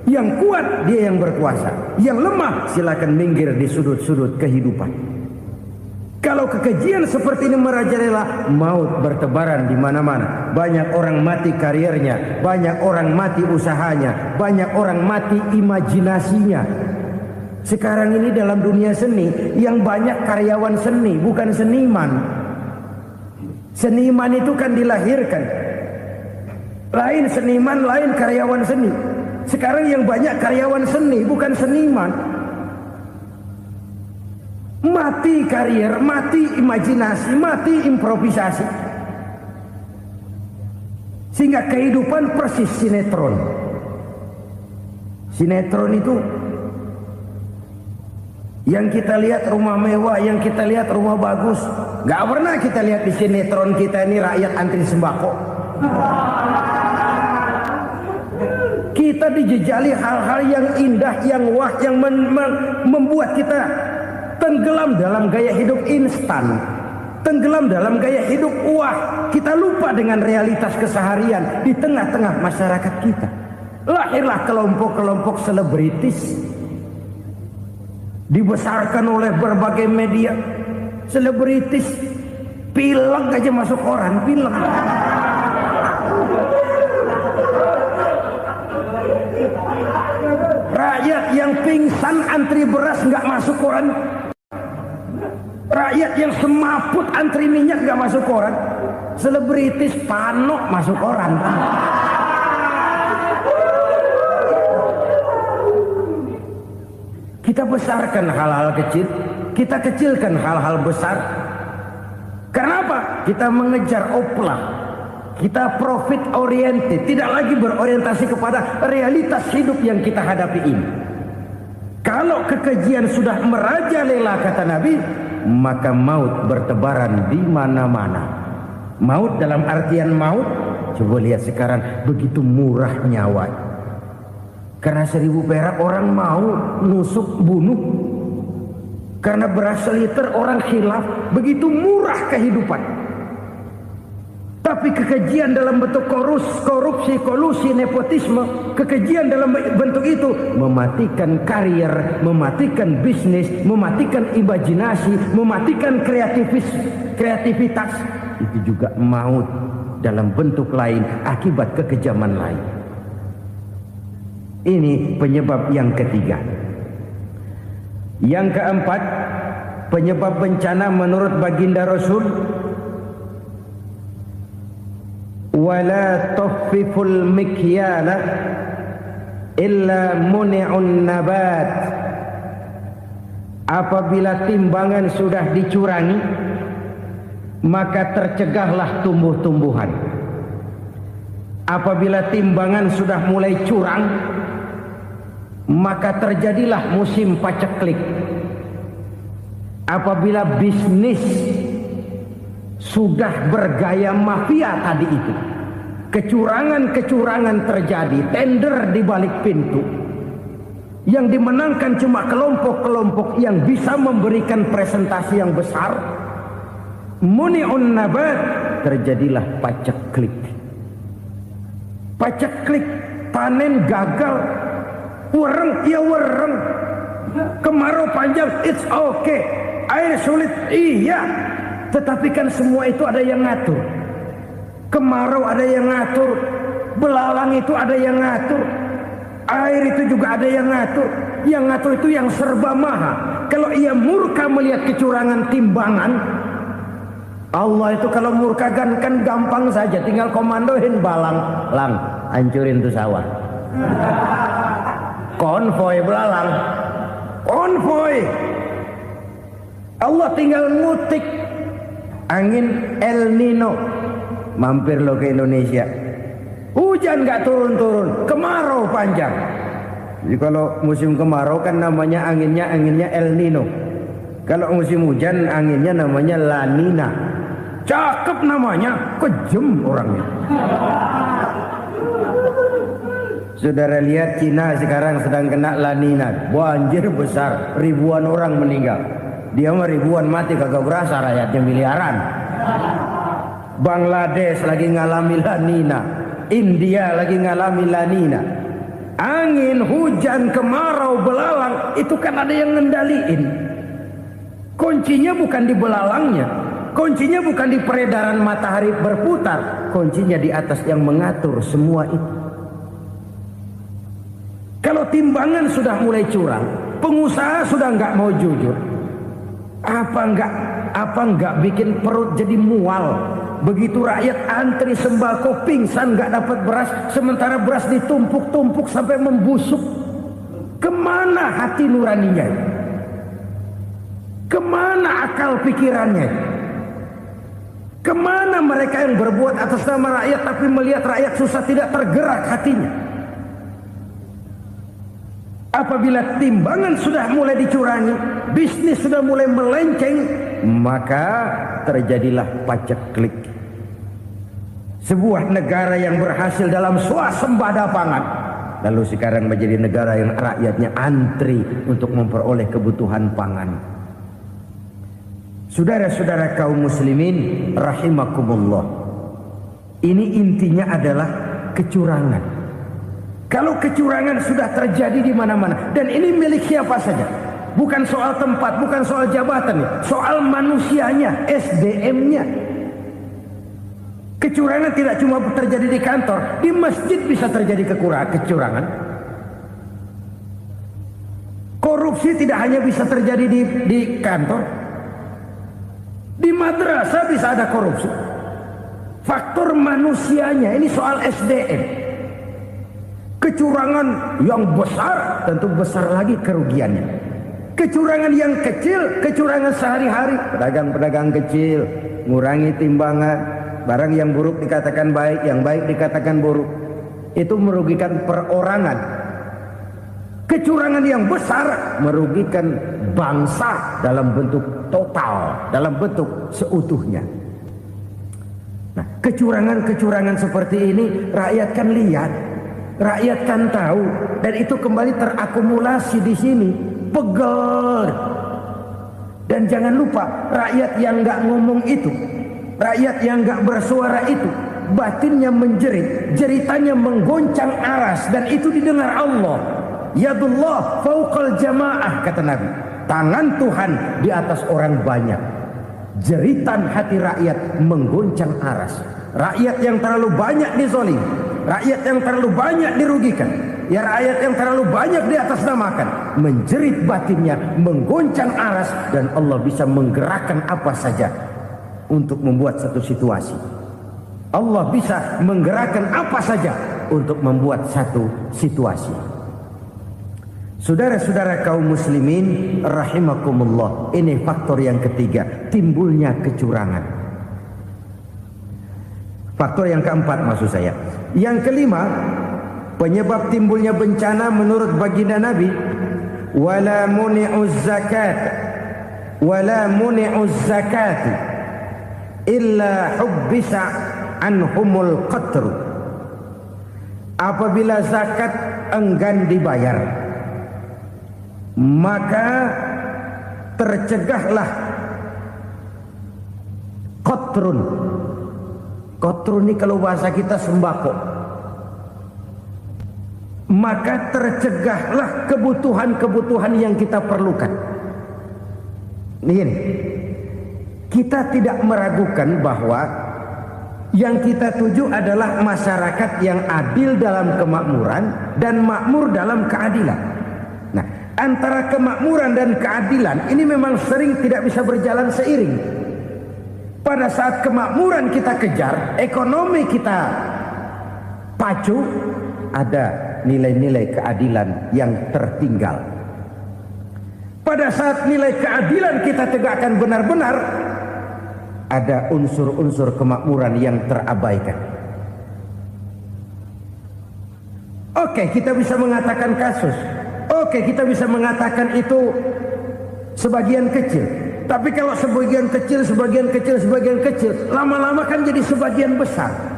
yang kuat dia yang berkuasa, yang lemah silakan minggir di sudut-sudut kehidupan. Kalau kekejian seperti ini merajalela, maut bertebaran di mana-mana. Banyak orang mati kariernya, banyak orang mati usahanya, banyak orang mati imajinasinya. Sekarang ini dalam dunia seni, yang banyak karyawan seni, bukan seniman. Seniman itu kan dilahirkan, lain seniman, lain karyawan seni. Sekarang yang banyak karyawan seni, bukan seniman. Mati karier, mati imajinasi, mati improvisasi. Sehingga kehidupan persis sinetron. Sinetron itu yang kita lihat rumah mewah, yang kita lihat rumah bagus. Gak pernah kita lihat di sinetron kita ini rakyat antri sembako. Kita dijejali hal-hal yang indah, yang wah, yang membuat kita tenggelam dalam gaya hidup instan, tenggelam dalam gaya hidup wah. Kita lupa dengan realitas keseharian di tengah-tengah masyarakat kita. Lahirlah kelompok-kelompok selebritis, dibesarkan oleh berbagai media. Selebritis pilek aja masuk koran, pilek. Rakyat yang pingsan antri beras nggak masuk koran. Rakyat yang semaput antri minyak nggak masuk koran. Selebritis panok masuk koran. Kita besarkan hal-hal kecil, kita kecilkan hal-hal besar. Kenapa? Kita mengejar oplah, kita profit oriented, tidak lagi berorientasi kepada realitas hidup yang kita hadapi ini. Kalau kekejian sudah merajalela kata Nabi, maka maut bertebaran di mana-mana. Maut dalam artian maut, coba lihat sekarang begitu murah nyawa. Karena 1000 perak orang mau nusuk bunuh. Karena beras seliter orang khilaf. Begitu murah kehidupan. Tapi kekejian dalam bentuk korupsi, kolusi, nepotisme. Kekejian dalam bentuk itu mematikan karier, mematikan bisnis, mematikan imajinasi, mematikan kreativitas. Itu juga maut dalam bentuk lain akibat kekejaman lain. Ini penyebab yang ketiga. Yang keempat, penyebab bencana menurut baginda Rasul, wala tukhfiful mikyala illa muni'un nabat. Apabila timbangan sudah dicurangi, maka tercegahlah tumbuh-tumbuhan. Apabila timbangan sudah mulai curang, maka terjadilah musim paceklik. Apabila bisnis sudah bergaya mafia tadi itu, kecurangan-kecurangan terjadi, tender di balik pintu, yang dimenangkan cuma kelompok-kelompok yang bisa memberikan presentasi yang besar, muni'un nabat, terjadilah paceklik. Paceklik, panen gagal. Wereng, ya wereng. Kemarau panjang, it's okay. Air sulit, iya. Tetapi kan semua itu ada yang ngatur. Kemarau ada yang ngatur. Belalang itu ada yang ngatur. Air itu juga ada yang ngatur. Yang ngatur itu yang serba maha. Kalau ia murka melihat kecurangan timbangan, Allah itu kalau murka kan gampang saja. Tinggal komandoin balang. Lang, hancurin tuh sawah. Konvoy belalang, konvoy. Allah tinggal ngutik angin El Nino. Mampir lo ke Indonesia, hujan nggak turun-turun, kemarau panjang. Jadi kalau musim kemarau kan namanya anginnya El Nino. Kalau musim hujan anginnya namanya La Nina. Cakep namanya, kejem orangnya. Saudara lihat Cina sekarang sedang kena La Nina, banjir besar, ribuan orang meninggal. Dia mah ribuan mati kagak berasa, rakyatnya miliaran. Bangladesh lagi ngalami La Nina, India lagi ngalami La Nina. Angin, hujan, kemarau, belalang itu kan ada yang ngendaliin. Kuncinya bukan di belalangnya, kuncinya bukan di peredaran matahari berputar, kuncinya di atas yang mengatur semua itu. Kalau timbangan sudah mulai curang, pengusaha sudah nggak mau jujur, apa nggak bikin perut jadi mual. Begitu rakyat antri sembako pingsan nggak dapat beras, sementara beras ditumpuk-tumpuk sampai membusuk. Kemana hati nuraninya? Kemana akal pikirannya? Kemana mereka yang berbuat atas nama rakyat tapi melihat rakyat susah tidak tergerak hatinya? Apabila timbangan sudah mulai dicurangi, bisnis sudah mulai melenceng, maka terjadilah paceklik. Sebuah negara yang berhasil dalam swasembada pangan, lalu sekarang menjadi negara yang rakyatnya antri untuk memperoleh kebutuhan pangan. Saudara-saudara kaum muslimin rahimakumullah, ini intinya adalah kecurangan. Kalau kecurangan sudah terjadi di mana-mana, dan ini milik siapa saja, bukan soal tempat, bukan soal jabatan, soal manusianya, SDM-nya. Kecurangan tidak cuma terjadi di kantor, di masjid bisa terjadi kecurangan. Korupsi tidak hanya bisa terjadi di kantor, di madrasah bisa ada korupsi. Faktor manusianya, ini soal SDM. Kecurangan yang besar tentu besar lagi kerugiannya. Kecurangan yang kecil, kecurangan sehari-hari, pedagang-pedagang kecil ngurangi timbangan. Barang yang buruk dikatakan baik, yang baik dikatakan buruk. Itu merugikan perorangan. Kecurangan yang besar merugikan bangsa dalam bentuk total, dalam bentuk seutuhnya. Nah, kecurangan-kecurangan seperti ini rakyat kan lihat, rakyat kan tahu, dan itu kembali terakumulasi di sini, pegel. Dan jangan lupa, rakyat yang nggak ngomong itu, rakyat yang gak bersuara itu, batinnya menjerit, jeritannya menggoncang aras, dan itu didengar Allah. Yadullah fauqal jamaah, kata Nabi. Tangan Tuhan di atas orang banyak. Jeritan hati rakyat menggoncang aras. Rakyat yang terlalu banyak dizolim, rakyat yang terlalu banyak dirugikan, ya rakyat yang terlalu banyak di atas namakan, menjerit batinnya, menggoncang aras, dan Allah bisa menggerakkan apa saja untuk membuat satu situasi. Allah bisa menggerakkan apa saja untuk membuat satu situasi. Saudara-saudara kaum muslimin rahimakumullah, ini faktor yang ketiga, timbulnya kecurangan. Faktor yang keempat maksud saya. Yang kelima, penyebab timbulnya bencana menurut baginda Nabi, wala muni'uz zakat wala muni'uz zakati illa hubbisa anhumul qatru. Apabila zakat enggan dibayar, maka tercegahlah qatrun. Qatrun ini kalau bahasa kita sembako. Maka tercegahlah kebutuhan-kebutuhan yang kita perlukan. Ini, kita tidak meragukan bahwa yang kita tuju adalah masyarakat yang adil dalam kemakmuran dan makmur dalam keadilan. Nah, antara kemakmuran dan keadilan ini memang sering tidak bisa berjalan seiring. Pada saat kemakmuran kita kejar, ekonomi kita pacu, ada nilai-nilai keadilan yang tertinggal. Pada saat nilai keadilan kita tegakkan benar-benar, ada unsur-unsur kemakmuran yang terabaikan. Oke, kita bisa mengatakan kasus. Oke, kita bisa mengatakan itu sebagian kecil. Tapi kalau sebagian kecil, lama-lama kan jadi sebagian besar.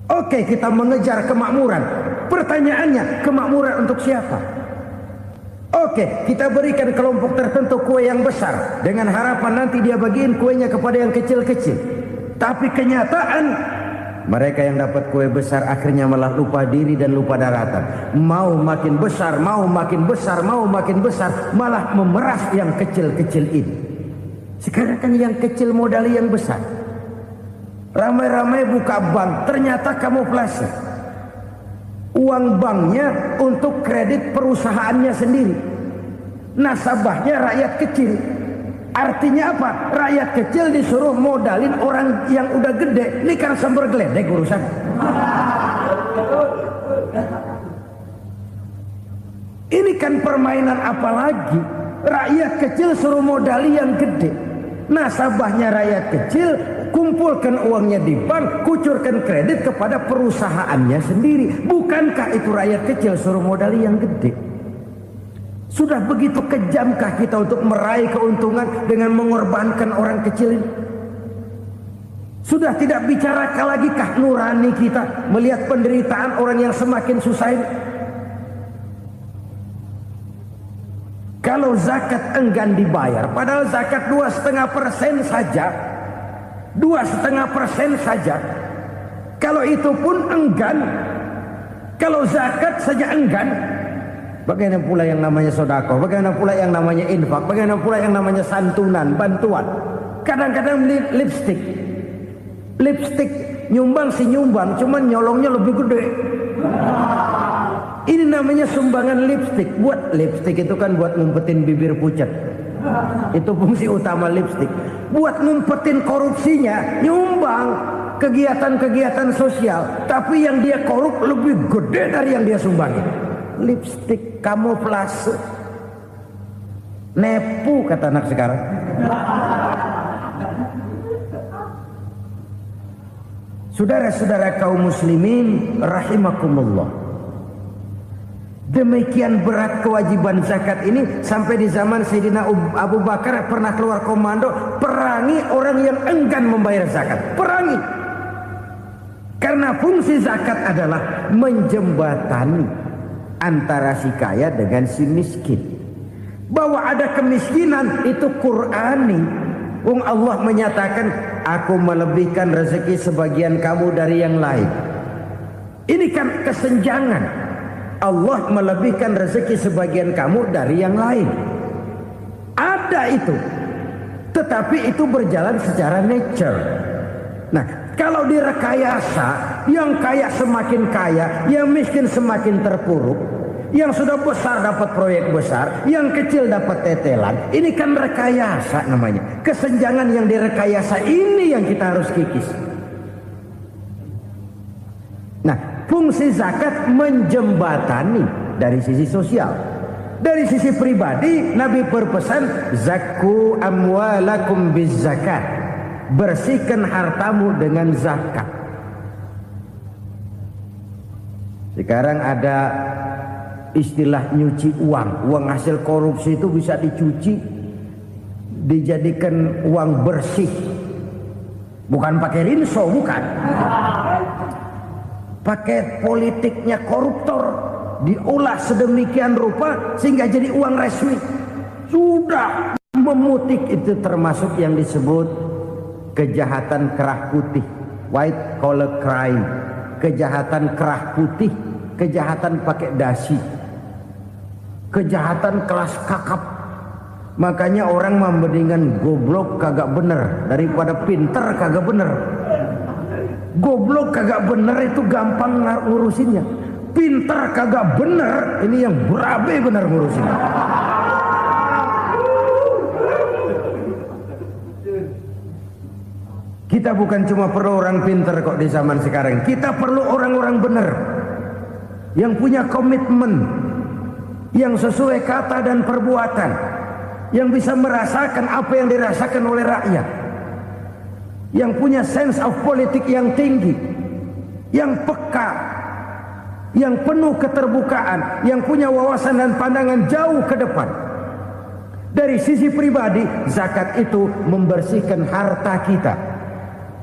Oke, kita mengejar kemakmuran. Pertanyaannya, kemakmuran untuk siapa? Oke, kita berikan kelompok tertentu kue yang besar dengan harapan nanti dia bagiin kuenya kepada yang kecil-kecil. Tapi kenyataan, mereka yang dapat kue besar akhirnya malah lupa diri dan lupa daratan. Mau makin besar, malah memeras yang kecil-kecil ini. Sekarang kan yang kecil modali yang besar. Ramai-ramai buka bank, ternyata kamuflase. Uang banknya untuk kredit perusahaannya sendiri. Nasabahnya rakyat kecil. Artinya apa? Rakyat kecil disuruh modalin orang yang udah gede. Ini kan sumber geledek urusan. Ini kan permainan apa lagi? Rakyat kecil suruh modali yang gede. Nasabahnya rakyat kecil, kumpulkan uangnya di bank, kucurkan kredit kepada perusahaannya sendiri. Bukankah itu rakyat kecil suruh modali yang gede? Sudah begitu kejamkah kita untuk meraih keuntungan dengan mengorbankan orang kecil ini? Sudah tidak bicara lagi kah nurani kita melihat penderitaan orang yang semakin susah ini? Kalau zakat enggan dibayar, padahal zakat 2,5% saja, 2,5% saja. Kalau itu pun enggan, kalau zakat saja enggan, bagaimana pula yang namanya sedekah, bagaimana pula yang namanya infak, bagaimana pula yang namanya santunan, bantuan. Kadang-kadang lipstick nyumbang sih nyumbang, cuman nyolongnya lebih gede. Ini namanya sumbangan lipstick. Buat lipstick itu kan buat ngumpetin bibir pucat. Itu fungsi utama lipstick. Buat ngumpetin korupsinya, nyumbang kegiatan-kegiatan sosial. Tapi yang dia korup lebih gede dari yang dia sumbangin. Lipstick kamuflase. Nepu kata anak sekarang. Saudara-saudara kaum muslimin rahimakumullah. Demikian berat kewajiban zakat ini sampai di zaman Sayyidina Abu Bakar pernah keluar komando perangi orang yang enggan membayar zakat. Perangi. Karena fungsi zakat adalah menjembatani antara si kaya dengan si miskin. Bahwa ada kemiskinan itu Qur'ani. Allah menyatakan, aku melebihkan rezeki sebagian kamu dari yang lain. Ini kan kesenjangan. Allah melebihkan rezeki sebagian kamu dari yang lain. Ada itu. Tetapi itu berjalan secara nature. Nah, kalau direkayasa, yang kaya semakin kaya, yang miskin semakin terpuruk, yang sudah besar dapat proyek besar, yang kecil dapat tetelan. Ini kan rekayasa namanya. Kesenjangan yang direkayasa ini yang kita harus kikis. Nah, fungsi zakat menjembatani dari sisi sosial. Dari sisi pribadi, Nabi berpesan, zakku amwalakum biz zakat. Bersihkan hartamu dengan zakat. Sekarang ada istilah nyuci uang. Uang hasil korupsi itu bisa dicuci, dijadikan uang bersih. Bukan pakai rinso, bukan. Pakai politiknya koruptor, diolah sedemikian rupa sehingga jadi uang resmi. Sudah memutik, itu termasuk yang disebut kejahatan kerah putih, white collar crime. Kejahatan kerah putih, kejahatan pakai dasi, kejahatan kelas kakap. Makanya orang mendingan goblok kagak bener daripada pinter kagak bener. Goblok kagak bener itu gampang ngurusinnya. Pinter kagak bener, ini yang berabe bener ngurusinnya. Kita bukan cuma perlu orang pinter kok di zaman sekarang. Kita perlu orang-orang bener yang punya komitmen, yang sesuai kata dan perbuatan, yang bisa merasakan apa yang dirasakan oleh rakyat, yang punya sense of politik yang tinggi, yang peka, yang penuh keterbukaan, yang punya wawasan dan pandangan jauh ke depan. Dari sisi pribadi, zakat itu membersihkan harta kita.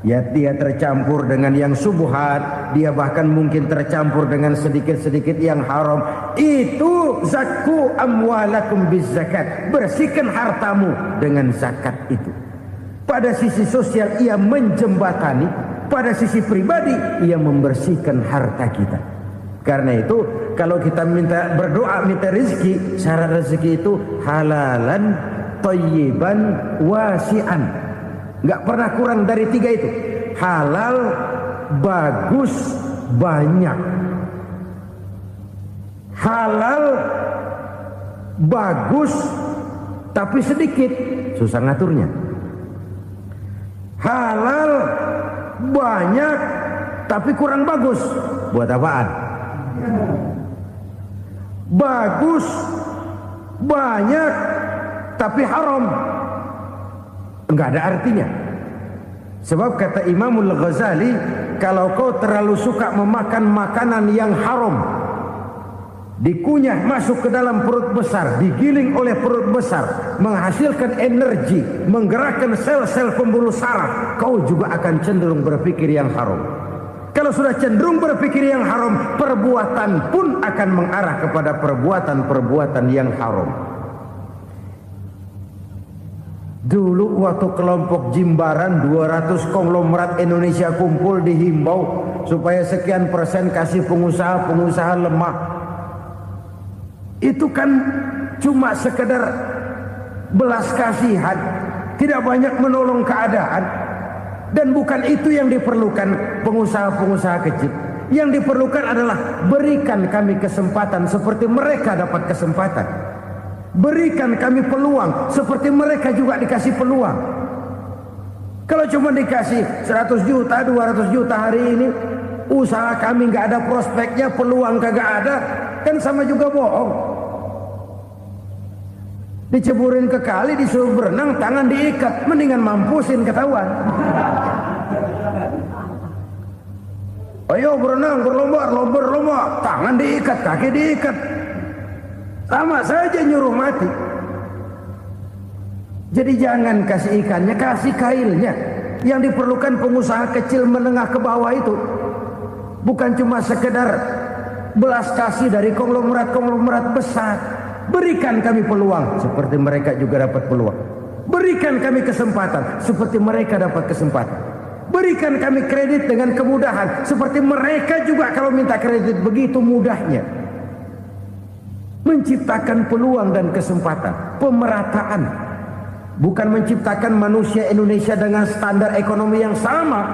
Ya, dia tercampur dengan yang subuhat, dia bahkan mungkin tercampur dengan sedikit-sedikit yang haram. Itu zakku amwalakum bizakat. Bersihkan hartamu dengan zakat itu. Pada sisi sosial ia menjembatani, pada sisi pribadi ia membersihkan harta kita. Karena itu kalau kita minta berdoa minta rezeki, syarat rezeki itu halalan thayyiban wasi'an. Enggak pernah kurang dari 3 itu. Halal, bagus, banyak. Halal, bagus, tapi sedikit, susah ngaturnya. Halal, banyak, tapi kurang bagus. Buat apaan? Bagus, banyak, tapi haram, enggak ada artinya. Sebab kata Imamul Ghazali, kalau kau terlalu suka memakan makanan yang haram, dikunyah masuk ke dalam perut besar, digiling oleh perut besar, menghasilkan energi, menggerakkan sel-sel pembuluh saraf, kau juga akan cenderung berpikir yang haram. Kalau sudah cenderung berpikir yang haram, perbuatan pun akan mengarah kepada perbuatan-perbuatan yang haram. Dulu waktu kelompok Jimbaran 200 konglomerat Indonesia kumpul dihimbau supaya sekian persen kasih pengusaha-pengusaha lemah. Itu kan cuma sekedar belas kasihan, tidak banyak menolong keadaan. Dan bukan itu yang diperlukan pengusaha-pengusaha kecil. Yang diperlukan adalah berikan kami kesempatan seperti mereka dapat kesempatan. Berikan kami peluang seperti mereka juga dikasih peluang. Kalau cuma dikasih 100 juta, 200 juta hari ini, usaha kami nggak ada prospeknya, peluang kagak ada, kan sama juga bohong. Diceburin ke kali, disuruh berenang, tangan diikat, mendingan mampusin ketahuan. Ayo berenang, berlomba, tangan diikat, kaki diikat, sama saja nyuruh mati. Jadi jangan kasih ikannya, kasih kailnya. Yang diperlukan pengusaha kecil menengah ke bawah itu bukan cuma sekedar belas kasih dari konglomerat-konglomerat besar. Berikan kami peluang seperti mereka juga dapat peluang. Berikan kami kesempatan seperti mereka dapat kesempatan. Berikan kami kredit dengan kemudahan seperti mereka juga kalau minta kredit begitu mudahnya. Menciptakan peluang dan kesempatan, pemerataan. Bukan menciptakan manusia Indonesia dengan standar ekonomi yang sama.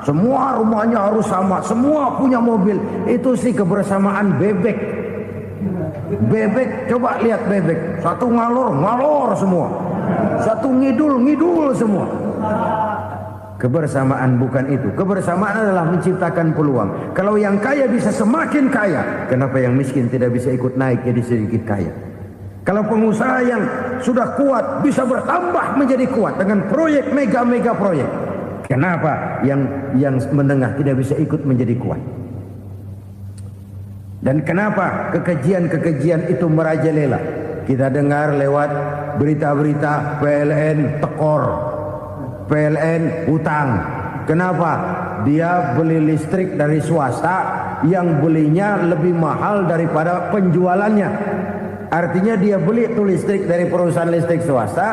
Semua rumahnya harus sama, semua punya mobil. Itu sih kebersamaan bebek. Bebek, coba lihat bebek, satu ngalor semua, satu ngidul semua. Kebersamaan bukan itu. Kebersamaan adalah menciptakan peluang. Kalau yang kaya bisa semakin kaya, kenapa yang miskin tidak bisa ikut naik jadi sedikit kaya? Kalau pengusaha yang sudah kuat bisa bertambah menjadi kuat dengan proyek mega proyek, kenapa yang menengah tidak bisa ikut menjadi kuat? Dan kenapa kekejian-kekejian itu merajalela? Kita dengar lewat berita-berita PLN tekor, PLN hutang. Kenapa? Dia beli listrik dari swasta yang belinya lebih mahal daripada penjualannya. Artinya dia beli itu listrik dari perusahaan listrik swasta,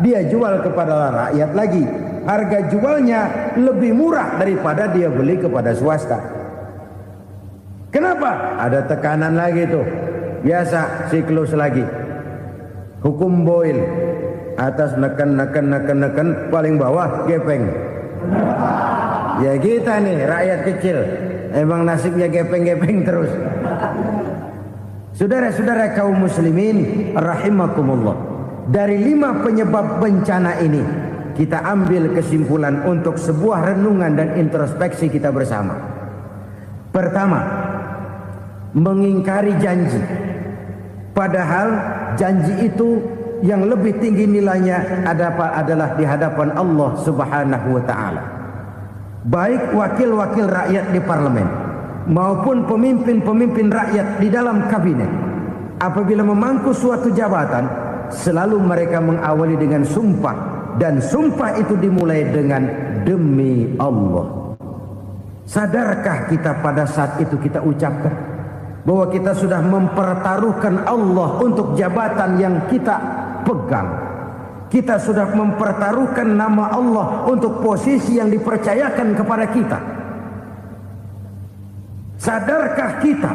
dia jual kepada rakyat lagi. Harga jualnya lebih murah daripada dia beli kepada swasta. Kenapa? Ada tekanan lagi tuh. Biasa siklus lagi. Hukum Boyle. Atas neken, paling bawah gepeng. Ya kita nih rakyat kecil, emang nasibnya gepeng-gepeng terus. Saudara-saudara kaum muslimin rahimakumullah. Dari 5 penyebab bencana ini kita ambil kesimpulan untuk sebuah renungan dan introspeksi kita bersama. Pertama, mengingkari janji. Padahal janji itu yang lebih tinggi nilainya adalah di hadapan Allah Subhanahu wa taala. Baik wakil-wakil rakyat di parlemen maupun pemimpin-pemimpin rakyat di dalam kabinet, apabila memangku suatu jabatan, selalu mereka mengawali dengan sumpah, dan sumpah itu dimulai dengan demi Allah. Sadarkah kita pada saat itu kita ucapkan bahwa kita sudah mempertaruhkan Allah untuk jabatan yang kita pegang? Kita sudah mempertaruhkan nama Allah untuk posisi yang dipercayakan kepada kita. Sadarkah kita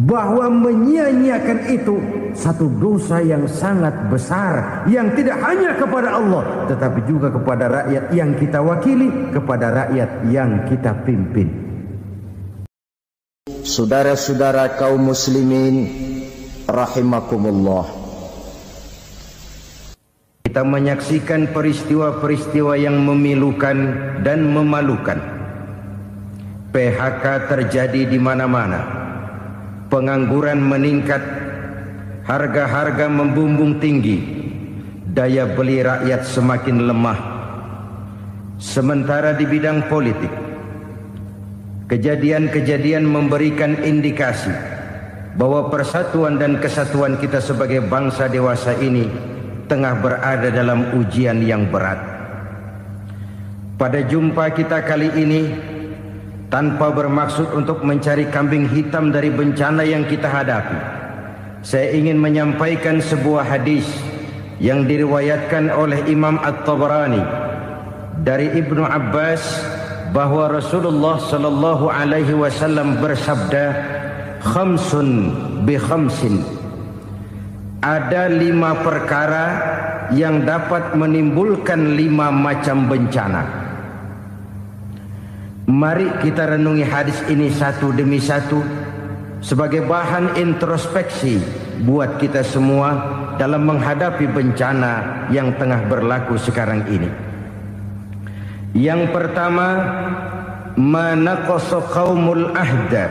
bahwa menyia-nyiakan itu satu dosa yang sangat besar, yang tidak hanya kepada Allah tetapi juga kepada rakyat yang kita wakili, kepada rakyat yang kita pimpin. Saudara-saudara kaum muslimin rahimakumullah, kita menyaksikan peristiwa-peristiwa yang memilukan dan memalukan. PHK terjadi di mana-mana, pengangguran meningkat, harga-harga membumbung tinggi, daya beli rakyat semakin lemah. Sementara di bidang politik, kejadian-kejadian memberikan indikasi bahwa persatuan dan kesatuan kita sebagai bangsa dewasa ini tengah berada dalam ujian yang berat. Pada jumpa kita kali ini, tanpa bermaksud untuk mencari kambing hitam dari bencana yang kita hadapi, saya ingin menyampaikan sebuah hadis yang diriwayatkan oleh Imam At-Tabarani dari Ibnu Abbas bahwa Rasulullah sallallahu alaihi wasallam bersabda, "Khamsun bi khamsin." Ada 5 perkara yang dapat menimbulkan 5 macam bencana. Mari kita renungi hadis ini satu demi satu sebagai bahan introspeksi buat kita semua dalam menghadapi bencana yang tengah berlaku sekarang ini. Yang pertama, manaqasa qaumul ahda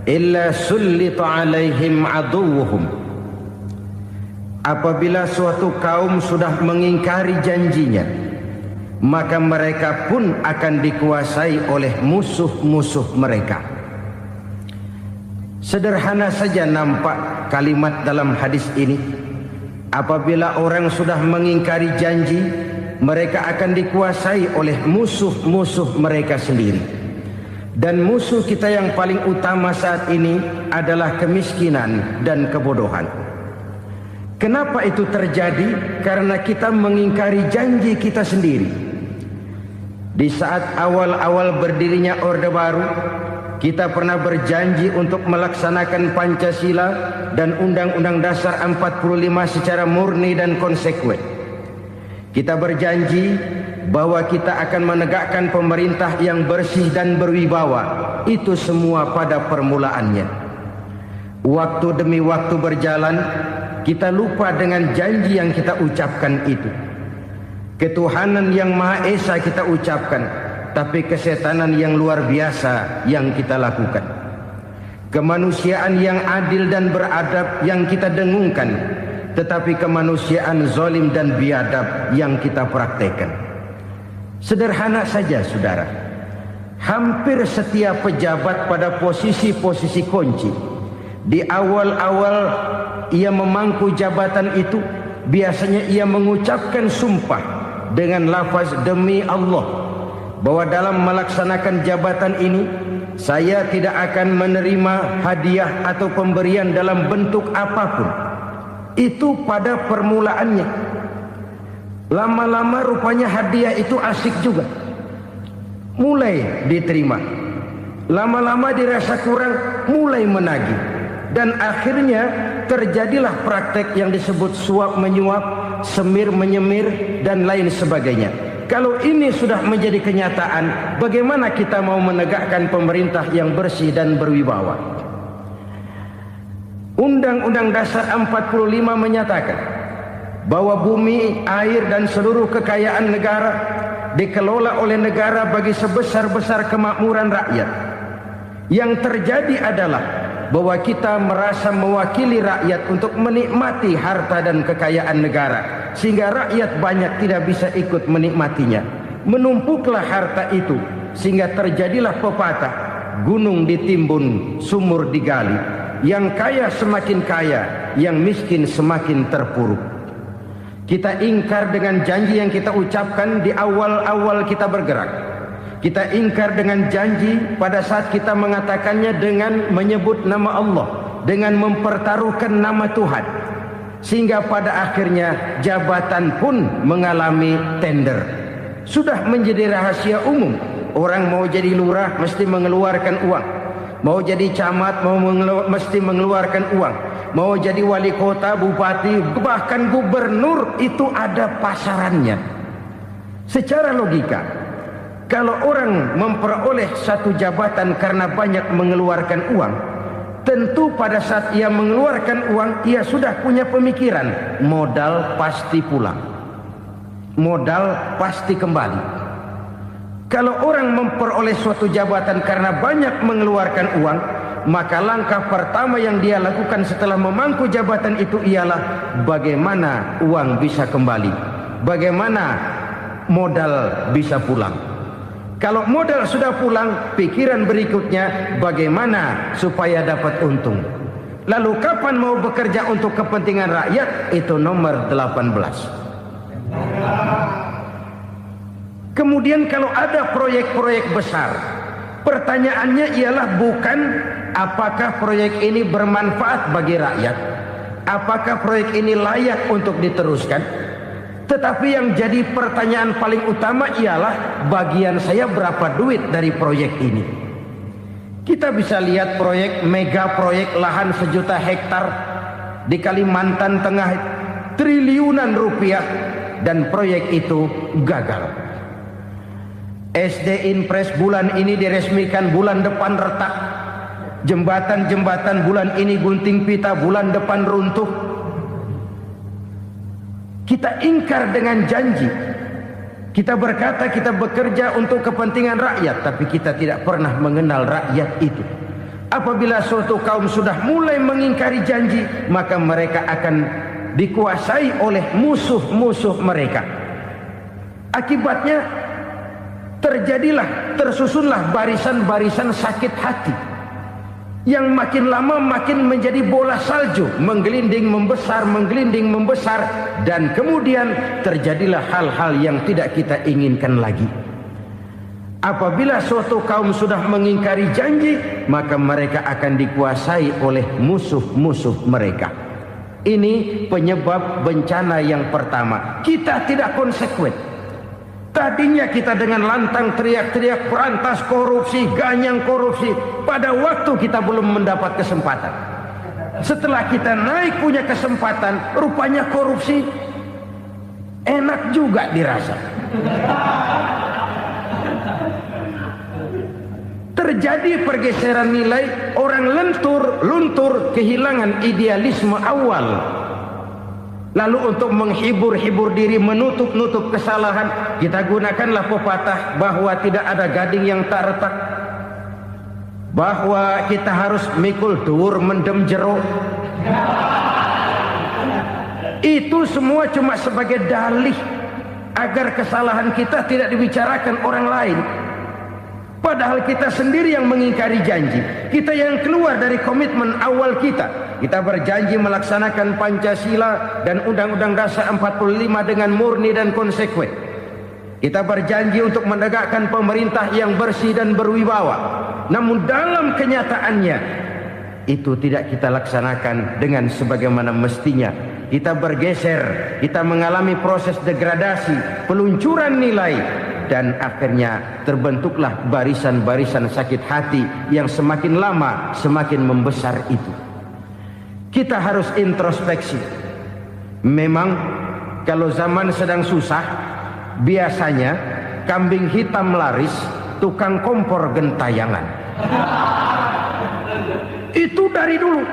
illa sullita alaihim aduwwuhum. Apabila suatu kaum sudah mengingkari janjinya, maka mereka pun akan dikuasai oleh musuh-musuh mereka. Sederhana saja nampak kalimat dalam hadis ini. Apabila orang sudah mengingkari janji, mereka akan dikuasai oleh musuh-musuh mereka sendiri. Dan musuh kita yang paling utama saat ini adalah kemiskinan dan kebodohan. Kenapa itu terjadi? Karena kita mengingkari janji kita sendiri. Di saat awal-awal berdirinya Orde Baru, kita pernah berjanji untuk melaksanakan Pancasila dan Undang-Undang Dasar 45 secara murni dan konsekuen. Kita berjanji bahwa kita akan menegakkan pemerintah yang bersih dan berwibawa. Itu semua pada permulaannya. Waktu demi waktu berjalan, kita lupa dengan janji yang kita ucapkan itu. Ketuhanan yang Maha Esa kita ucapkan, tapi kesetanan yang luar biasa yang kita lakukan. Kemanusiaan yang adil dan beradab yang kita dengungkan, tetapi kemanusiaan zalim dan biadab yang kita praktekkan. Sederhana saja saudara, hampir setiap pejabat pada posisi-posisi kunci, di awal-awal ia memangku jabatan itu, biasanya ia mengucapkan sumpah dengan lafaz demi Allah, bahwa dalam melaksanakan jabatan ini saya tidak akan menerima hadiah atau pemberian dalam bentuk apapun. Itu pada permulaannya. Lama-lama rupanya hadiah itu asik juga, mulai diterima. Lama-lama dirasa kurang, mulai menagih. Dan akhirnya terjadilah praktek yang disebut suap menyuap, semir menyemir, dan lain sebagainya. Kalau ini sudah menjadi kenyataan, bagaimana kita mau menegakkan pemerintah yang bersih dan berwibawa? Undang-Undang Dasar 45 menyatakan bahwa bumi, air, dan seluruh kekayaan negara dikelola oleh negara bagi sebesar-besar kemakmuran rakyat. Yang terjadi adalah bahwa kita merasa mewakili rakyat untuk menikmati harta dan kekayaan negara, sehingga rakyat banyak tidak bisa ikut menikmatinya. Menumpuklah harta itu sehingga terjadilah pepatah, gunung ditimbun, sumur digali. Yang kaya semakin kaya, yang miskin semakin terpuruk. Kita ingkar dengan janji yang kita ucapkan di awal-awal kita bergerak. Kita ingkar dengan janji pada saat kita mengatakannya dengan menyebut nama Allah, dengan mempertaruhkan nama Tuhan. Sehingga pada akhirnya jabatan pun mengalami tender. Sudah menjadi rahasia umum. Orang mau jadi lurah mesti mengeluarkan uang. Mau jadi camat mesti mengeluarkan uang. Mau jadi wali kota, bupati, bahkan gubernur, itu ada pasarannya. Secara logika, kalau orang memperoleh satu jabatan karena banyak mengeluarkan uang, tentu pada saat ia mengeluarkan uang, ia sudah punya pemikiran, modal pasti pulang, modal pasti kembali. Kalau orang memperoleh suatu jabatan karena banyak mengeluarkan uang, maka langkah pertama yang dia lakukan setelah memangku jabatan itu ialah bagaimana uang bisa kembali, bagaimana modal bisa pulang. Kalau modal sudah pulang, pikiran berikutnya bagaimana supaya dapat untung. Lalu kapan mau bekerja untuk kepentingan rakyat? Itu nomor 18. Kemudian kalau ada proyek-proyek besar, pertanyaannya ialah bukan apakah proyek ini bermanfaat bagi rakyat, apakah proyek ini layak untuk diteruskan. Tetapi yang jadi pertanyaan paling utama ialah bagian saya berapa duit dari proyek ini. Kita bisa lihat proyek, mega proyek lahan 1 juta hektar di Kalimantan Tengah, triliunan rupiah, dan proyek itu gagal. SD Inpres bulan ini diresmikan, bulan depan retak. Jembatan-jembatan bulan ini gunting pita, bulan depan runtuh. Kita ingkar dengan janji. Kita berkata kita bekerja untuk kepentingan rakyat, tapi kita tidak pernah mengenal rakyat itu. Apabila suatu kaum sudah mulai mengingkari janji, maka mereka akan dikuasai oleh musuh-musuh mereka. Akibatnya tersusunlah barisan-barisan sakit hati, yang makin lama makin menjadi bola salju, menggelinding membesar, dan kemudian terjadilah hal-hal yang tidak kita inginkan lagi. Apabila suatu kaum sudah mengingkari janji, maka mereka akan dikuasai oleh musuh-musuh mereka. Ini penyebab bencana yang pertama. Kita tidak konsekuen. Tadinya kita dengan lantang teriak-teriak berantas korupsi, ganyang korupsi. Pada waktu kita belum mendapat kesempatan. Setelah kita naik punya kesempatan, rupanya korupsi enak juga dirasa. Terjadi pergeseran nilai, orang luntur, kehilangan idealisme awal. Lalu untuk menghibur diri, menutup kesalahan, kita gunakanlah pepatah bahwa tidak ada gading yang tak retak, bahwa kita harus mikul dhuwur mendem jero. Itu semua cuma sebagai dalih agar kesalahan kita tidak dibicarakan orang lain. Padahal kita sendiri yang mengingkari janji. Kita yang keluar dari komitmen awal kita. Kita berjanji melaksanakan Pancasila dan Undang-Undang Dasar 45 dengan murni dan konsekuen. Kita berjanji untuk menegakkan pemerintah yang bersih dan berwibawa. Namun dalam kenyataannya itu tidak kita laksanakan dengan sebagaimana mestinya. Kita bergeser, kita mengalami proses degradasi, peluncuran nilai, dan akhirnya terbentuklah barisan-barisan sakit hati yang semakin lama semakin membesar itu. Kita harus introspeksi. Memang kalau zaman sedang susah, biasanya kambing hitam laris, tukang kompor gentayangan. Itu dari dulu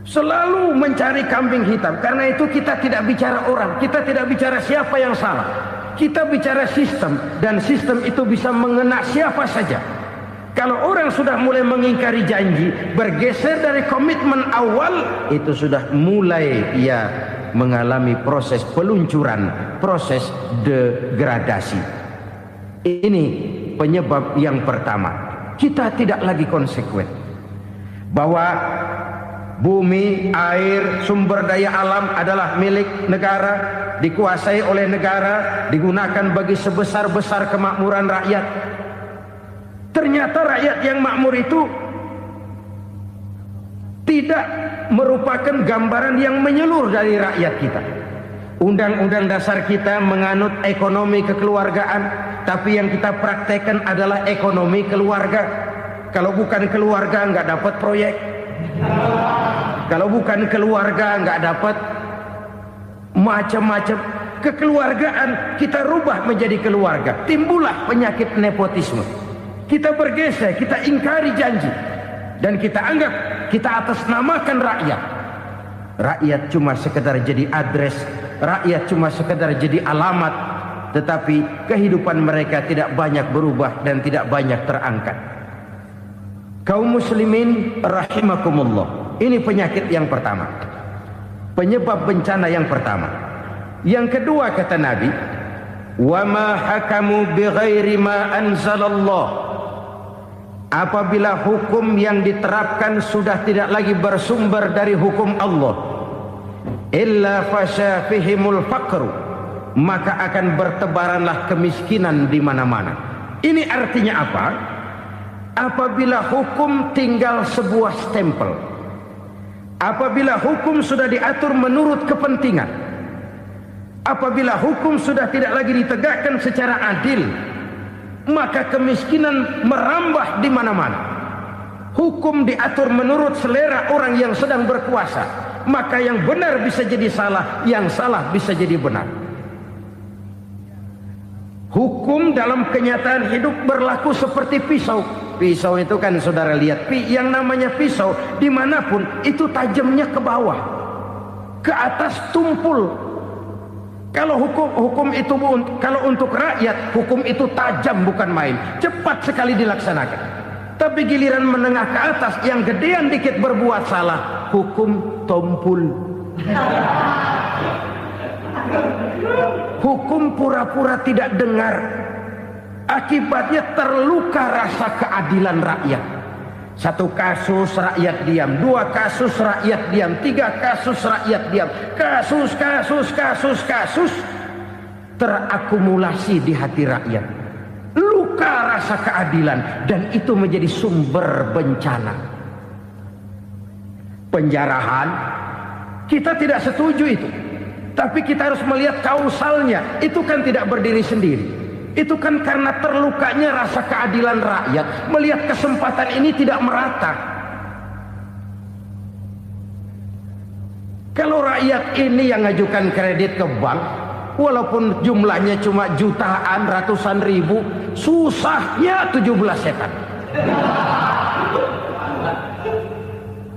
selalu mencari kambing hitam. Karena itu kita tidak bicara orang, kita tidak bicara siapa yang salah. Kita bicara sistem, dan sistem itu bisa mengena siapa saja. Kalau orang sudah mulai mengingkari janji, bergeser dari komitmen awal, itu sudah mulai ia mengalami proses peluncuran, proses degradasi. Ini penyebab yang pertama. Kita tidak lagi konsekuen bahwa bumi, air, sumber daya alam adalah milik negara, dikuasai oleh negara, digunakan bagi sebesar-besar kemakmuran rakyat. Ternyata rakyat yang makmur itu tidak merupakan gambaran yang menyeluruh dari rakyat kita. Undang-undang dasar kita menganut ekonomi kekeluargaan, tapi yang kita praktekkan adalah ekonomi keluarga. Kalau bukan keluarga nggak dapat proyek. Kalau bukan keluarga nggak dapat macam-macam. Kekeluargaan kita rubah menjadi keluarga. Timbullah penyakit nepotisme. Kita bergeser, kita ingkari janji, dan kita anggap kita atasnamakan rakyat. Rakyat cuma sekedar jadi address, rakyat cuma sekedar jadi alamat, tetapi kehidupan mereka tidak banyak berubah dan tidak banyak terangkat. Kaum muslimin rahimakumullah, ini penyakit yang pertama, penyebab bencana yang pertama. Yang kedua kata Nabi, wa ma hakamu bighairi ma anzalallah. Apabila hukum yang diterapkan sudah tidak lagi bersumber dari hukum Allah, illa fasha fihimul faqru, maka akan bertebaranlah kemiskinan di mana-mana. Ini artinya apa? Apabila hukum tinggal sebuah stempel, apabila hukum sudah diatur menurut kepentingan, apabila hukum sudah tidak lagi ditegakkan secara adil, maka kemiskinan merambah di mana-mana. Hukum diatur menurut selera orang yang sedang berkuasa, maka yang benar bisa jadi salah, yang salah bisa jadi benar. Hukum dalam kenyataan hidup berlaku seperti pisau. Pisau itu kan saudara lihat, yang namanya pisau dimanapun itu tajamnya ke bawah, ke atas tumpul. Kalau hukum itu, kalau untuk rakyat, hukum itu tajam bukan main, cepat sekali dilaksanakan. Tapi giliran menengah ke atas, yang gedean dikit berbuat salah, hukum tompul. Hukum pura-pura tidak dengar. Akibatnya terluka rasa keadilan rakyat. Satu kasus rakyat diam, dua kasus rakyat diam, tiga kasus rakyat diam, kasus terakumulasi di hati rakyat. Luka rasa keadilan, dan itu menjadi sumber bencana. Penjarahan, kita tidak setuju itu, tapi kita harus melihat kausalnya. Itu kan tidak berdiri sendiri. Itu kan karena terlukanya rasa keadilan rakyat, melihat kesempatan ini tidak merata. Kalau rakyat ini yang ngajukan kredit ke bank, walaupun jumlahnya cuma jutaan, ratusan ribu, susahnya 17 setan.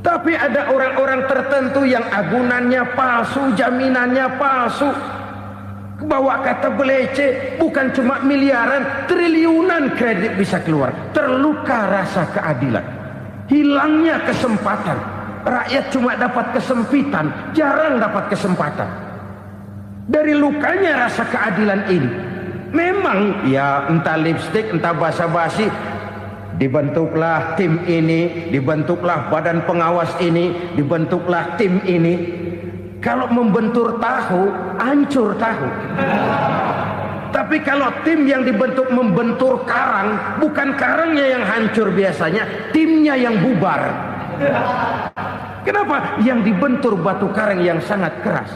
Tapi ada orang-orang tertentu yang agunannya palsu, jaminannya palsu, bawa kata belece, bukan cuma miliaran, triliunan kredit bisa keluar. Terluka rasa keadilan, hilangnya kesempatan. Rakyat cuma dapat kesempitan, jarang dapat kesempatan. Dari lukanya rasa keadilan ini, memang ya entah lipstik, entah basa-basi, dibentuklah tim ini, dibentuklah badan pengawas ini, dibentuklah tim ini. Kalau membentur tahu, hancur tahu. Tapi kalau tim yang dibentuk membentur karang, bukan karangnya yang hancur biasanya, timnya yang bubar. Kenapa? Yang dibentur batu karang yang sangat keras.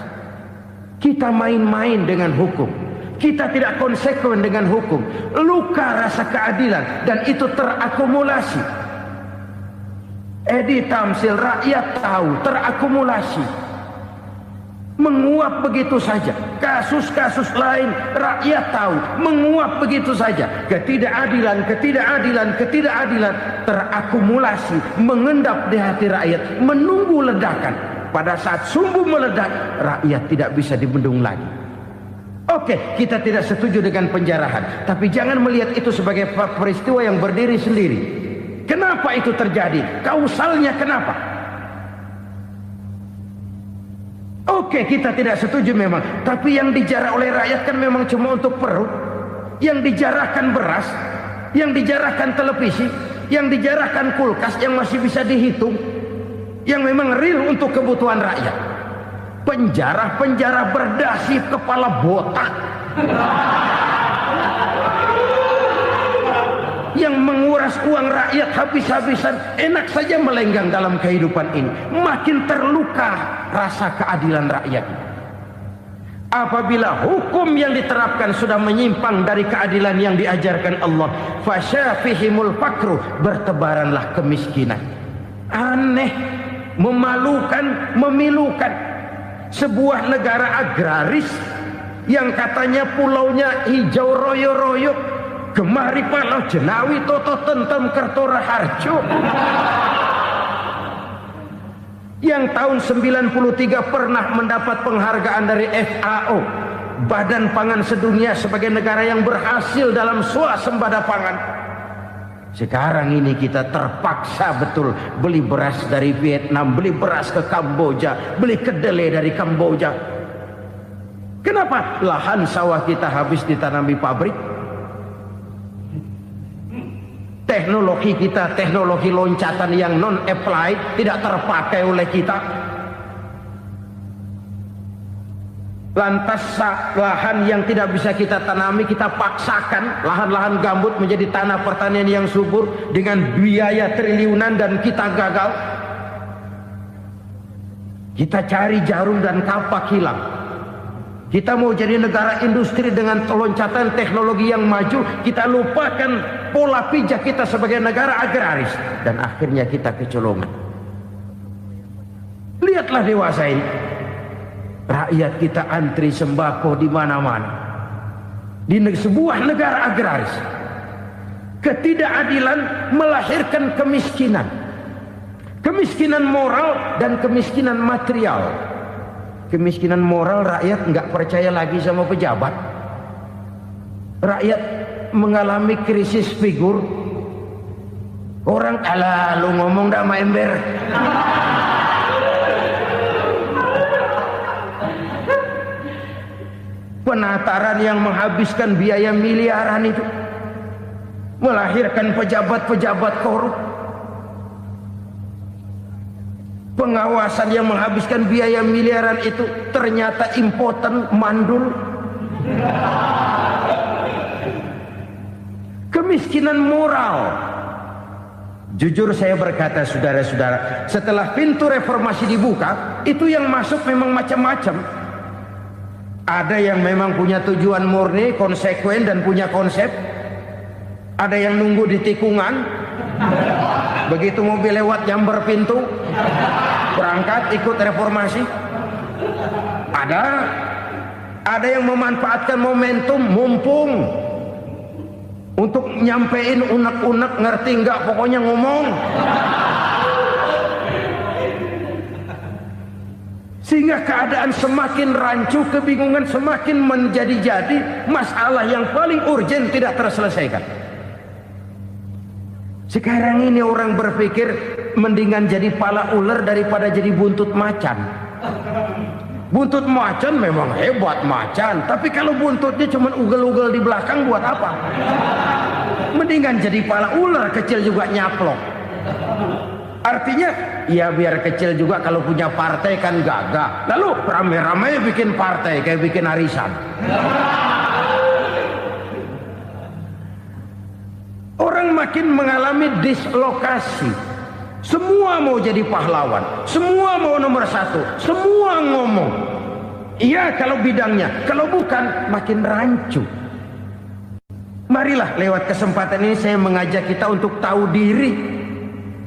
Kita main-main dengan hukum, kita tidak konsekuen dengan hukum. Luka rasa keadilan, dan itu terakumulasi. Edi Tamsil, rakyat tahu, terakumulasi, menguap begitu saja. Kasus-kasus lain rakyat tahu, menguap begitu saja. Ketidakadilan terakumulasi, mengendap di hati rakyat, menunggu ledakan. Pada saat sumbu meledak, rakyat tidak bisa dibendung lagi. Oke, kita tidak setuju dengan penjarahan, tapi jangan melihat itu sebagai peristiwa yang berdiri sendiri. Kenapa itu terjadi? Kausalnya kenapa? Oke, kita tidak setuju memang. Tapi yang dijarah oleh rakyat kan memang cuma untuk perut. Yang dijarahkan beras, yang dijarahkan televisi, yang dijarahkan kulkas yang masih bisa dihitung, yang memang real untuk kebutuhan rakyat. Penjara-penjara berdasi kepala botak yang menguras uang rakyat habis-habisan, enak saja melenggang dalam kehidupan ini. Makin terluka rasa keadilan rakyat. Apabila hukum yang diterapkan sudah menyimpang dari keadilan yang diajarkan Allah, fasyafihimul fakru, bertebaranlah kemiskinan. Aneh, memalukan, memilukan. Sebuah negara agraris yang katanya pulaunya hijau royo-royo, Gemah Ripalau, Jenawi, Toto, Tentem, Kertora, Harjo, yang tahun 93 pernah mendapat penghargaan dari FAO, Badan Pangan Sedunia, sebagai negara yang berhasil dalam swasembada pangan. Sekarang ini kita terpaksa betul beli beras dari Vietnam, beli beras ke Kamboja, beli kedelai dari Kamboja. Kenapa? Lahan sawah kita habis ditanami pabrik. Teknologi kita, teknologi loncatan yang non-applied, tidak terpakai oleh kita. Lantas lahan yang tidak bisa kita tanami, kita paksakan lahan-lahan gambut menjadi tanah pertanian yang subur dengan biaya triliunan, dan kita gagal. Kita cari jarum dan kapak hilang. Kita mau jadi negara industri dengan loncatan teknologi yang maju, kita lupakan pola pijak kita sebagai negara agraris, dan akhirnya kita kecolongan. Lihatlah dewasa ini, rakyat kita antri sembako di mana-mana. Di sebuah negara agraris, ketidakadilan melahirkan kemiskinan, kemiskinan moral dan kemiskinan material. Kemiskinan moral, rakyat nggak percaya lagi sama pejabat. Rakyat mengalami krisis figur. Orang alah lu ngomong dah sama ember. Penataran yang menghabiskan biaya miliaran itu melahirkan pejabat-pejabat korup. Pengawasan yang menghabiskan biaya miliaran itu ternyata impoten, mandul. Kemiskinan moral. Jujur saya berkata, saudara-saudara, setelah pintu reformasi dibuka, itu yang masuk memang macam-macam. Ada yang memang punya tujuan murni, konsekuen dan punya konsep. Ada yang nunggu di tikungan, begitu mobil lewat nyamber pintu, berangkat ikut reformasi. Ada yang memanfaatkan momentum, mumpung, untuk nyampein unek-unek, ngerti nggak, pokoknya ngomong. Sehingga keadaan semakin rancu, kebingungan semakin menjadi-jadi, masalah yang paling urgen tidak terselesaikan. Sekarang ini orang berpikir mendingan jadi pala ular daripada jadi buntut macan. Buntut macan memang hebat macan, tapi kalau buntutnya cuma ugel-ugel di belakang buat apa? Mendingan jadi pala ular, kecil juga nyaplok. Artinya ya biar kecil juga kalau punya partai kan gagah. Lalu rame-rame bikin partai kayak bikin arisan. Orang makin mengalami dislokasi. Semua mau jadi pahlawan, semua mau nomor satu, semua ngomong. Iya kalau bidangnya, kalau bukan makin rancu. Marilah lewat kesempatan ini saya mengajak kita untuk tahu diri.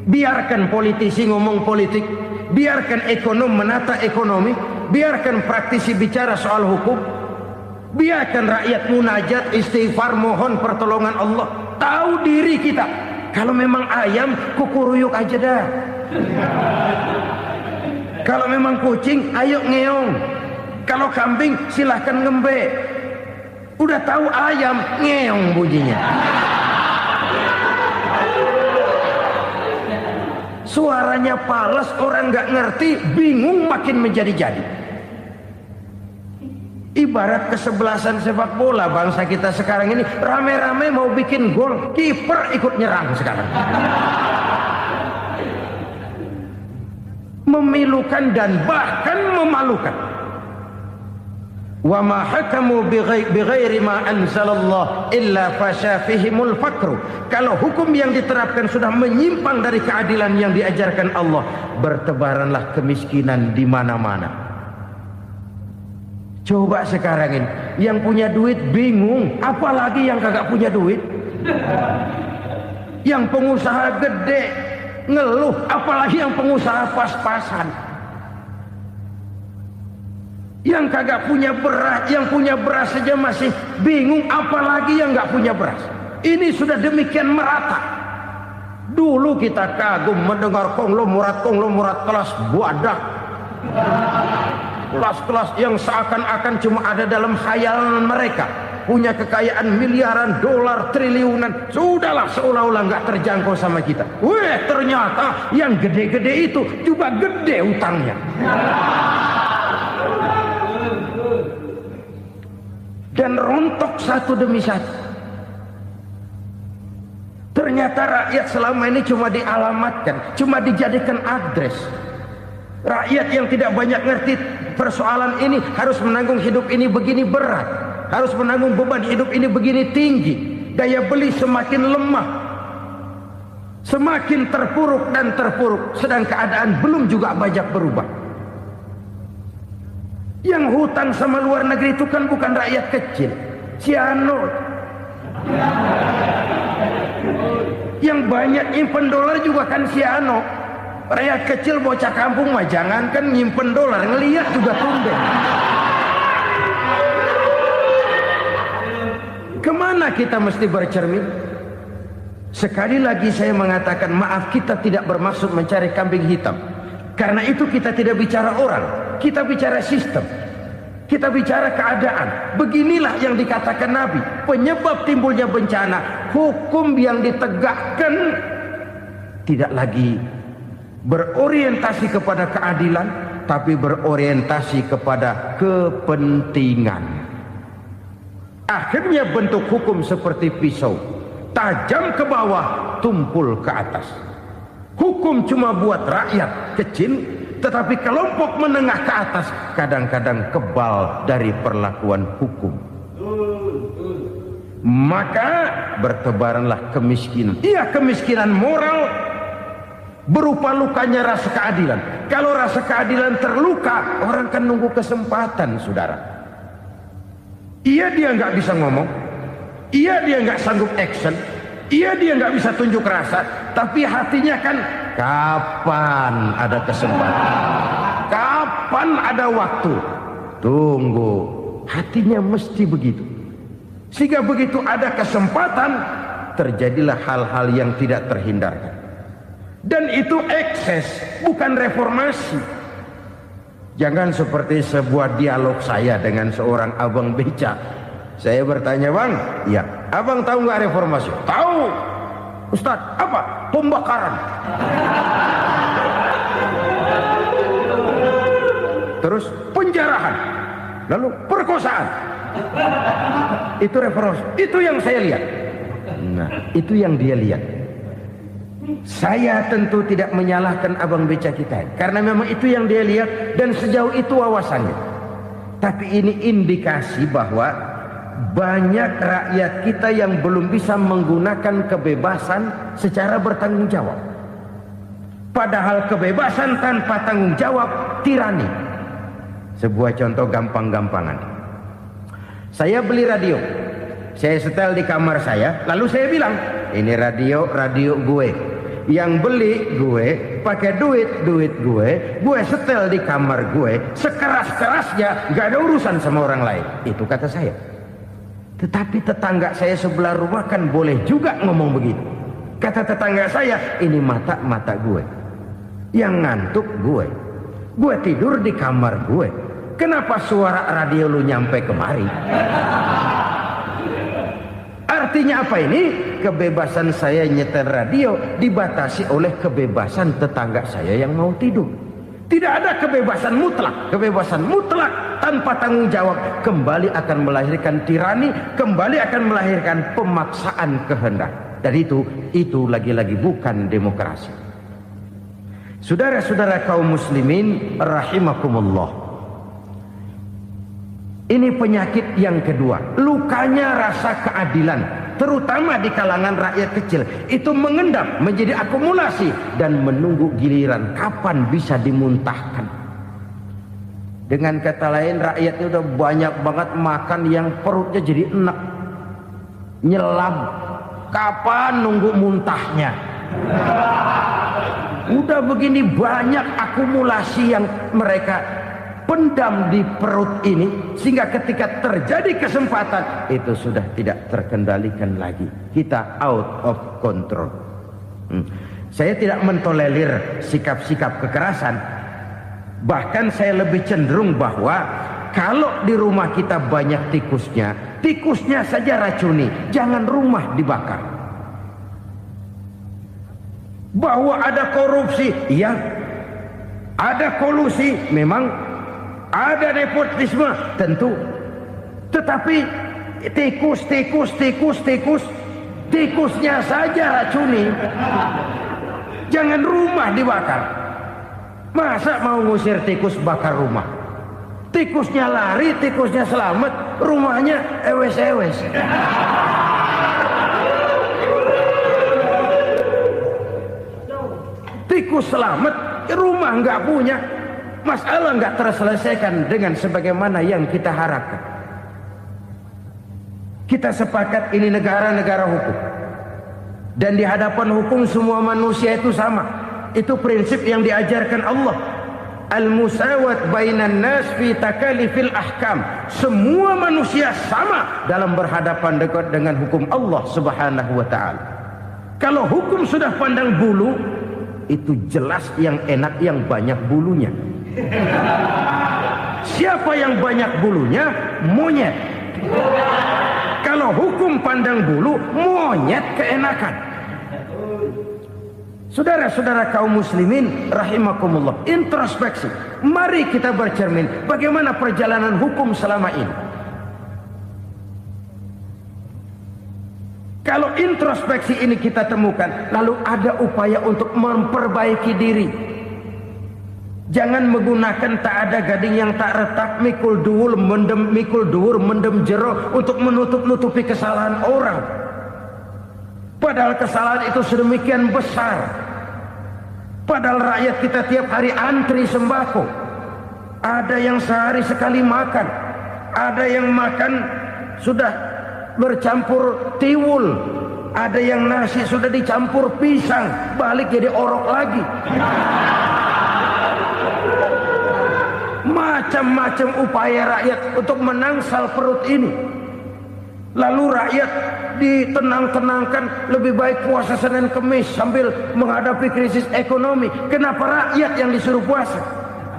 Biarkan politisi ngomong politik, biarkan ekonom menata ekonomi, biarkan praktisi bicara soal hukum, biarkan rakyat munajat, istighfar, mohon pertolongan Allah. Tahu diri kita. Kalau memang ayam, kukuruyuk aja dah. Kalau memang kucing, ayo ngeong. Kalau kambing, silahkan ngembe. Udah tahu ayam, ngeong bunyinya. Suaranya palas, orang nggak ngerti, bingung, makin menjadi-jadi. Ibarat kesebelasan sepak bola bangsa kita sekarang ini, rame-rame mau bikin gol, kiper ikut nyerang sekarang. Memilukan dan bahkan memalukan. Wa ma hakamu bighairi ma anzalallah illa fasha fihimul fakru. Kalau hukum yang diterapkan sudah menyimpang dari keadilan yang diajarkan Allah, bertebaranlah kemiskinan di mana-mana. Coba sekarang ini, yang punya duit bingung, apalagi yang kagak punya duit. Yang pengusaha gede ngeluh, apalagi yang pengusaha pas-pasan. Yang kagak punya beras, yang punya beras saja masih bingung, apalagi yang nggak punya beras. Ini sudah demikian merata. Dulu kita kagum mendengar konglomerat kelas buadak, kelas-kelas yang seakan-akan cuma ada dalam khayalan mereka, punya kekayaan miliaran dolar, triliunan. Sudahlah, seolah-olah nggak terjangkau sama kita. Weh, ternyata yang gede-gede itu juga gede utangnya. Dan rontok satu demi satu. Ternyata rakyat selama ini cuma dialamatkan, cuma dijadikan address. Rakyat yang tidak banyak ngerti persoalan ini harus menanggung hidup ini begini berat, harus menanggung beban hidup ini begini tinggi. Daya beli semakin lemah, semakin terpuruk dan terpuruk, sedang keadaan belum juga banyak berubah. Yang hutang sama luar negeri itu kan bukan rakyat kecil, Ciano. Yang banyak nyimpen dolar juga kan Ciano. Rakyat kecil bocah kampung mah jangankan nyimpen dolar, ngelihat juga tumben. Kemana kita mesti bercermin? Sekali lagi saya mengatakan, maaf, kita tidak bermaksud mencari kambing hitam. Karena itu kita tidak bicara orang, kita bicara sistem, kita bicara keadaan. Beginilah yang dikatakan Nabi, penyebab timbulnya bencana, hukum yang ditegakkan tidak lagi berorientasi kepada keadilan, tapi berorientasi kepada kepentingan. Akhirnya bentuk hukum seperti pisau, tajam ke bawah, tumpul ke atas. Hukum cuma buat rakyat kecil, tetapi kelompok menengah ke atas kadang-kadang kebal dari perlakuan hukum. Maka bertebaranlah kemiskinan. Iya, kemiskinan moral berupa lukanya rasa keadilan. Kalau rasa keadilan terluka, orang kan nunggu kesempatan, saudara. Iya, dia nggak bisa ngomong. Iya, dia nggak sanggup action. Iya, dia nggak bisa tunjuk rasa, tapi hatinya kan, kapan ada kesempatan, kapan ada waktu, tunggu. Hatinya mesti begitu. Sehingga begitu ada kesempatan, terjadilah hal-hal yang tidak terhindarkan. Dan itu ekses, bukan reformasi. Jangan seperti sebuah dialog saya dengan seorang abang beca. Saya bertanya, bang, iya, abang tahu nggak reformasi? Tahu. Ustaz, apa? Pembakaran. Terus penjarahan. Lalu perkosaan. Itu reformasi. Itu yang saya lihat. Nah, itu yang dia lihat. Saya tentu tidak menyalahkan abang beca kita, karena memang itu yang dia lihat dan sejauh itu wawasannya. Tapi ini indikasi bahwa banyak rakyat kita yang belum bisa menggunakan kebebasan secara bertanggung jawab. Padahal kebebasan tanpa tanggung jawab tirani. Sebuah contoh gampang-gampangan. Saya beli radio, saya setel di kamar saya, lalu saya bilang, ini radio gue. Yang beli gue, pakai duit gue setel di kamar gue, sekeras-kerasnya, gak ada urusan sama orang lain. Itu kata saya. Tetapi tetangga saya sebelah rumah kan boleh juga ngomong begitu. Kata tetangga saya, ini mata gue, yang ngantuk gue tidur di kamar gue, kenapa suara radio lu nyampe kemari? Artinya apa ini? Kebebasan saya nyetel radio dibatasi oleh kebebasan tetangga saya yang mau tidur. Tidak ada kebebasan mutlak. Kebebasan mutlak tanpa tanggung jawab kembali akan melahirkan tirani, kembali akan melahirkan pemaksaan kehendak. Dan itu lagi-lagi bukan demokrasi. Saudara-saudara kaum muslimin rahimakumullah. Ini penyakit yang kedua, lukanya rasa keadilan, terutama di kalangan rakyat kecil. Itu mengendap menjadi akumulasi dan menunggu giliran kapan bisa dimuntahkan. Dengan kata lain, rakyatnya udah banyak banget makan yang perutnya jadi enak, nyelam. Kapan nunggu muntahnya? Udah begini banyak akumulasi yang mereka pendam di perut ini, sehingga ketika terjadi kesempatan itu sudah tidak terkendalikan lagi. Kita out of control. Saya tidak mentolerir sikap-sikap kekerasan. Bahkan saya lebih cenderung bahwa kalau di rumah kita banyak tikusnya saja racuni, jangan rumah dibakar. Bahwa ada korupsi, iya. Ada kolusi, memang. Ada nepotisme, tentu. Tetapi tikusnya saja racuni. Jangan rumah dibakar. Masa mau ngusir tikus bakar rumah? Tikusnya lari, tikusnya selamat, rumahnya ewes-ewes. Tikus selamat, rumah nggak punya. Masalah nggak terselesaikan dengan sebagaimana yang kita harapkan. Kita sepakat ini negara hukum, dan di hadapan hukum semua manusia itu sama. Itu prinsip yang diajarkan Allah. Al-musawat bainan nas fi takalifil ahkam. Semua manusia sama dalam berhadapan dekat dengan hukum Allah Subhanahu wa taala. Kalau hukum sudah pandang bulu, itu jelas yang enak yang banyak bulunya. Siapa yang banyak bulunya? Monyet. Kalau hukum pandang bulu, monyet keenakan. Saudara-saudara kaum muslimin rahimakumullah, introspeksi. Mari kita bercermin bagaimana perjalanan hukum selama ini. Kalau introspeksi ini kita temukan, lalu ada upaya untuk memperbaiki diri. Jangan menggunakan tak ada gading yang tak retak, mikul duwur mendem jero untuk menutup-nutupi kesalahan orang. Padahal kesalahan itu sedemikian besar. Padahal rakyat kita tiap hari antri sembako. Ada yang sehari sekali makan, ada yang makan sudah bercampur tiwul, ada yang nasi sudah dicampur pisang, balik jadi orok lagi. Macam-macam upaya rakyat untuk menangsal perut ini. Lalu rakyat ditenang-tenangkan, lebih baik puasa Senin Kemis sambil menghadapi krisis ekonomi. Kenapa rakyat yang disuruh puasa?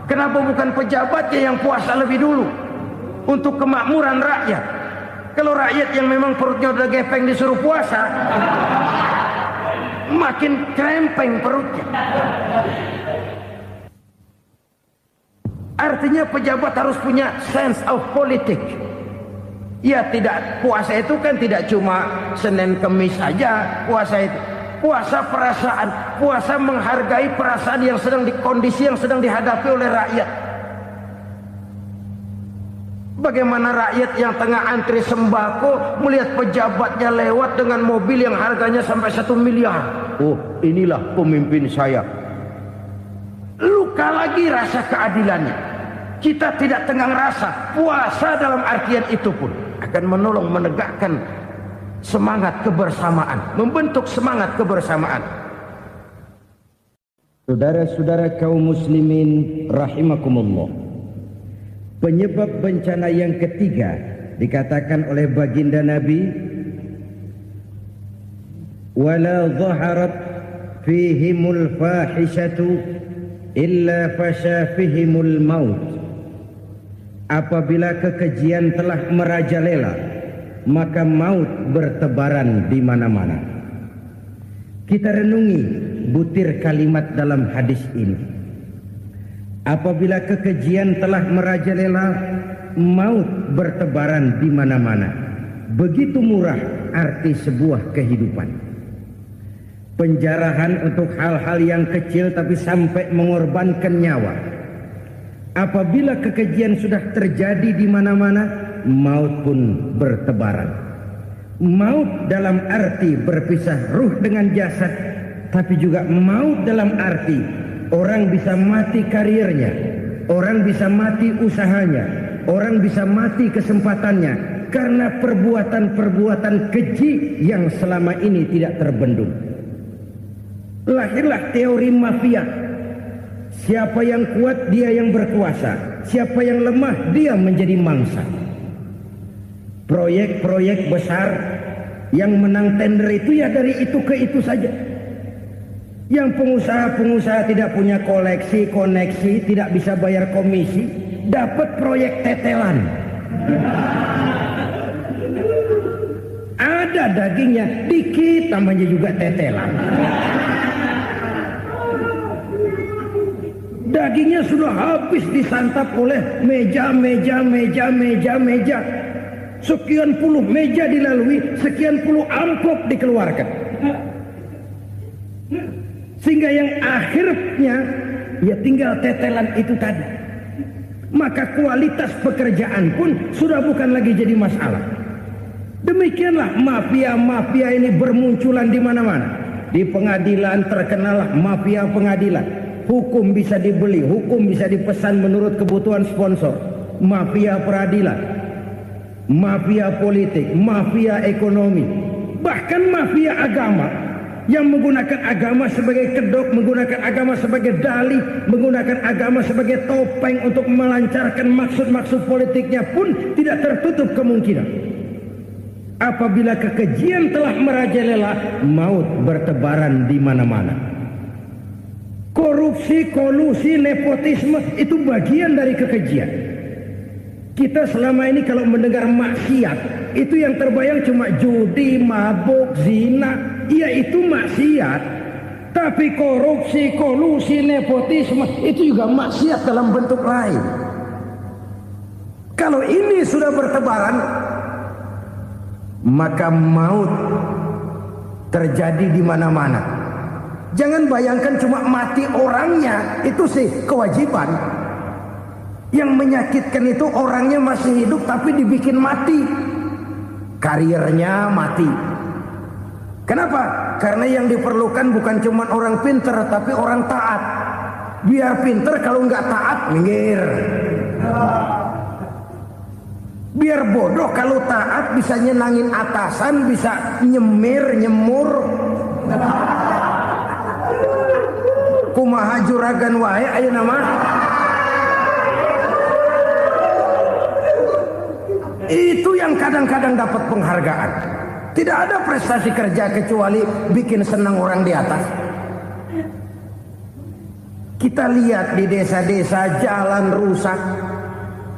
Kenapa bukan pejabatnya yang puasa lebih dulu untuk kemakmuran rakyat? Kalau rakyat yang memang perutnya udah gepeng disuruh puasa, makin krempeng perutnya. Artinya pejabat harus punya sense of politik. Ya, tidak, puasa itu kan tidak cuma Senin Kemis saja. Puasa itu puasa perasaan, puasa menghargai perasaan yang sedang kondisi yang sedang dihadapi oleh rakyat. Bagaimana rakyat yang tengah antri sembako melihat pejabatnya lewat dengan mobil yang harganya sampai 1 miliar. Oh, inilah pemimpin saya. Luka lagi rasa keadilannya. Kita tidak tenggang rasa. Puasa dalam artian itu pun akan menolong menegakkan semangat kebersamaan, membentuk semangat kebersamaan. Saudara-saudara kaum muslimin rahimakumullah, penyebab bencana yang ketiga dikatakan oleh baginda Nabi, wala dhaharat fihimul fahishatu illa fasha fihimul maut. Apabila kekejian telah merajalela, maka maut bertebaran di mana-mana. Kita renungi butir kalimat dalam hadis ini. Apabila kekejian telah merajalela, maut bertebaran di mana-mana. Begitu murah arti sebuah kehidupan. Penjarahan untuk hal-hal yang kecil tapi sampai mengorbankan nyawa. Apabila kekejian sudah terjadi di mana-mana, maut pun bertebaran. Maut dalam arti berpisah ruh dengan jasad, tapi juga maut dalam arti orang bisa mati karirnya, orang bisa mati usahanya, orang bisa mati kesempatannya karena perbuatan-perbuatan keji yang selama ini tidak terbendung. Lahirlah teori mafia. Siapa yang kuat dia yang berkuasa, siapa yang lemah dia menjadi mangsa. Proyek-proyek besar yang menang tender itu ya dari itu ke itu saja. Yang pengusaha-pengusaha tidak punya koleksi, koneksi, tidak bisa bayar komisi, dapat proyek tetelan. Ada dagingnya, dikit namanya juga tetelan. Dagingnya sudah habis disantap oleh meja. Sekian puluh meja dilalui, sekian puluh amplop dikeluarkan. Sehingga yang akhirnya ya tinggal tetelan itu tadi. Maka kualitas pekerjaan pun sudah bukan lagi jadi masalah. Demikianlah mafia-mafia ini bermunculan di mana-mana. Di pengadilan terkenallah mafia pengadilan. Hukum bisa dibeli, hukum bisa dipesan menurut kebutuhan sponsor. Mafia peradilan, mafia politik, mafia ekonomi, bahkan mafia agama yang menggunakan agama sebagai kedok, menggunakan agama sebagai dalih, menggunakan agama sebagai topeng untuk melancarkan maksud-maksud politiknya pun tidak tertutup kemungkinan. Apabila kekejian telah merajalela, maut bertebaran di mana-mana. Korupsi, kolusi, nepotisme itu bagian dari kekejian. Kita selama ini kalau mendengar maksiat, itu yang terbayang cuma judi, mabuk, zina. Iya itu maksiat. Tapi korupsi, kolusi, nepotisme itu juga maksiat dalam bentuk lain. Kalau ini sudah bertebaran, maka maut terjadi di mana-mana. Jangan bayangkan cuma mati orangnya, itu sih kewajiban. Yang menyakitkan itu orangnya masih hidup tapi dibikin mati. Karirnya mati. Kenapa? Karena yang diperlukan bukan cuma orang pinter tapi orang taat. Biar pinter, kalau nggak taat minggir. Biar bodoh, kalau taat bisa nyenangin atasan, bisa nyemur. Kumaha juragan wae ayo nama. Itu yang kadang-kadang dapat penghargaan. Tidak ada prestasi kerja kecuali bikin senang orang di atas. Kita lihat di desa-desa jalan rusak.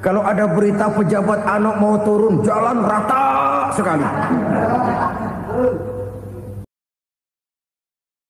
Kalau ada berita pejabat anak mau turun, jalan rata sekali.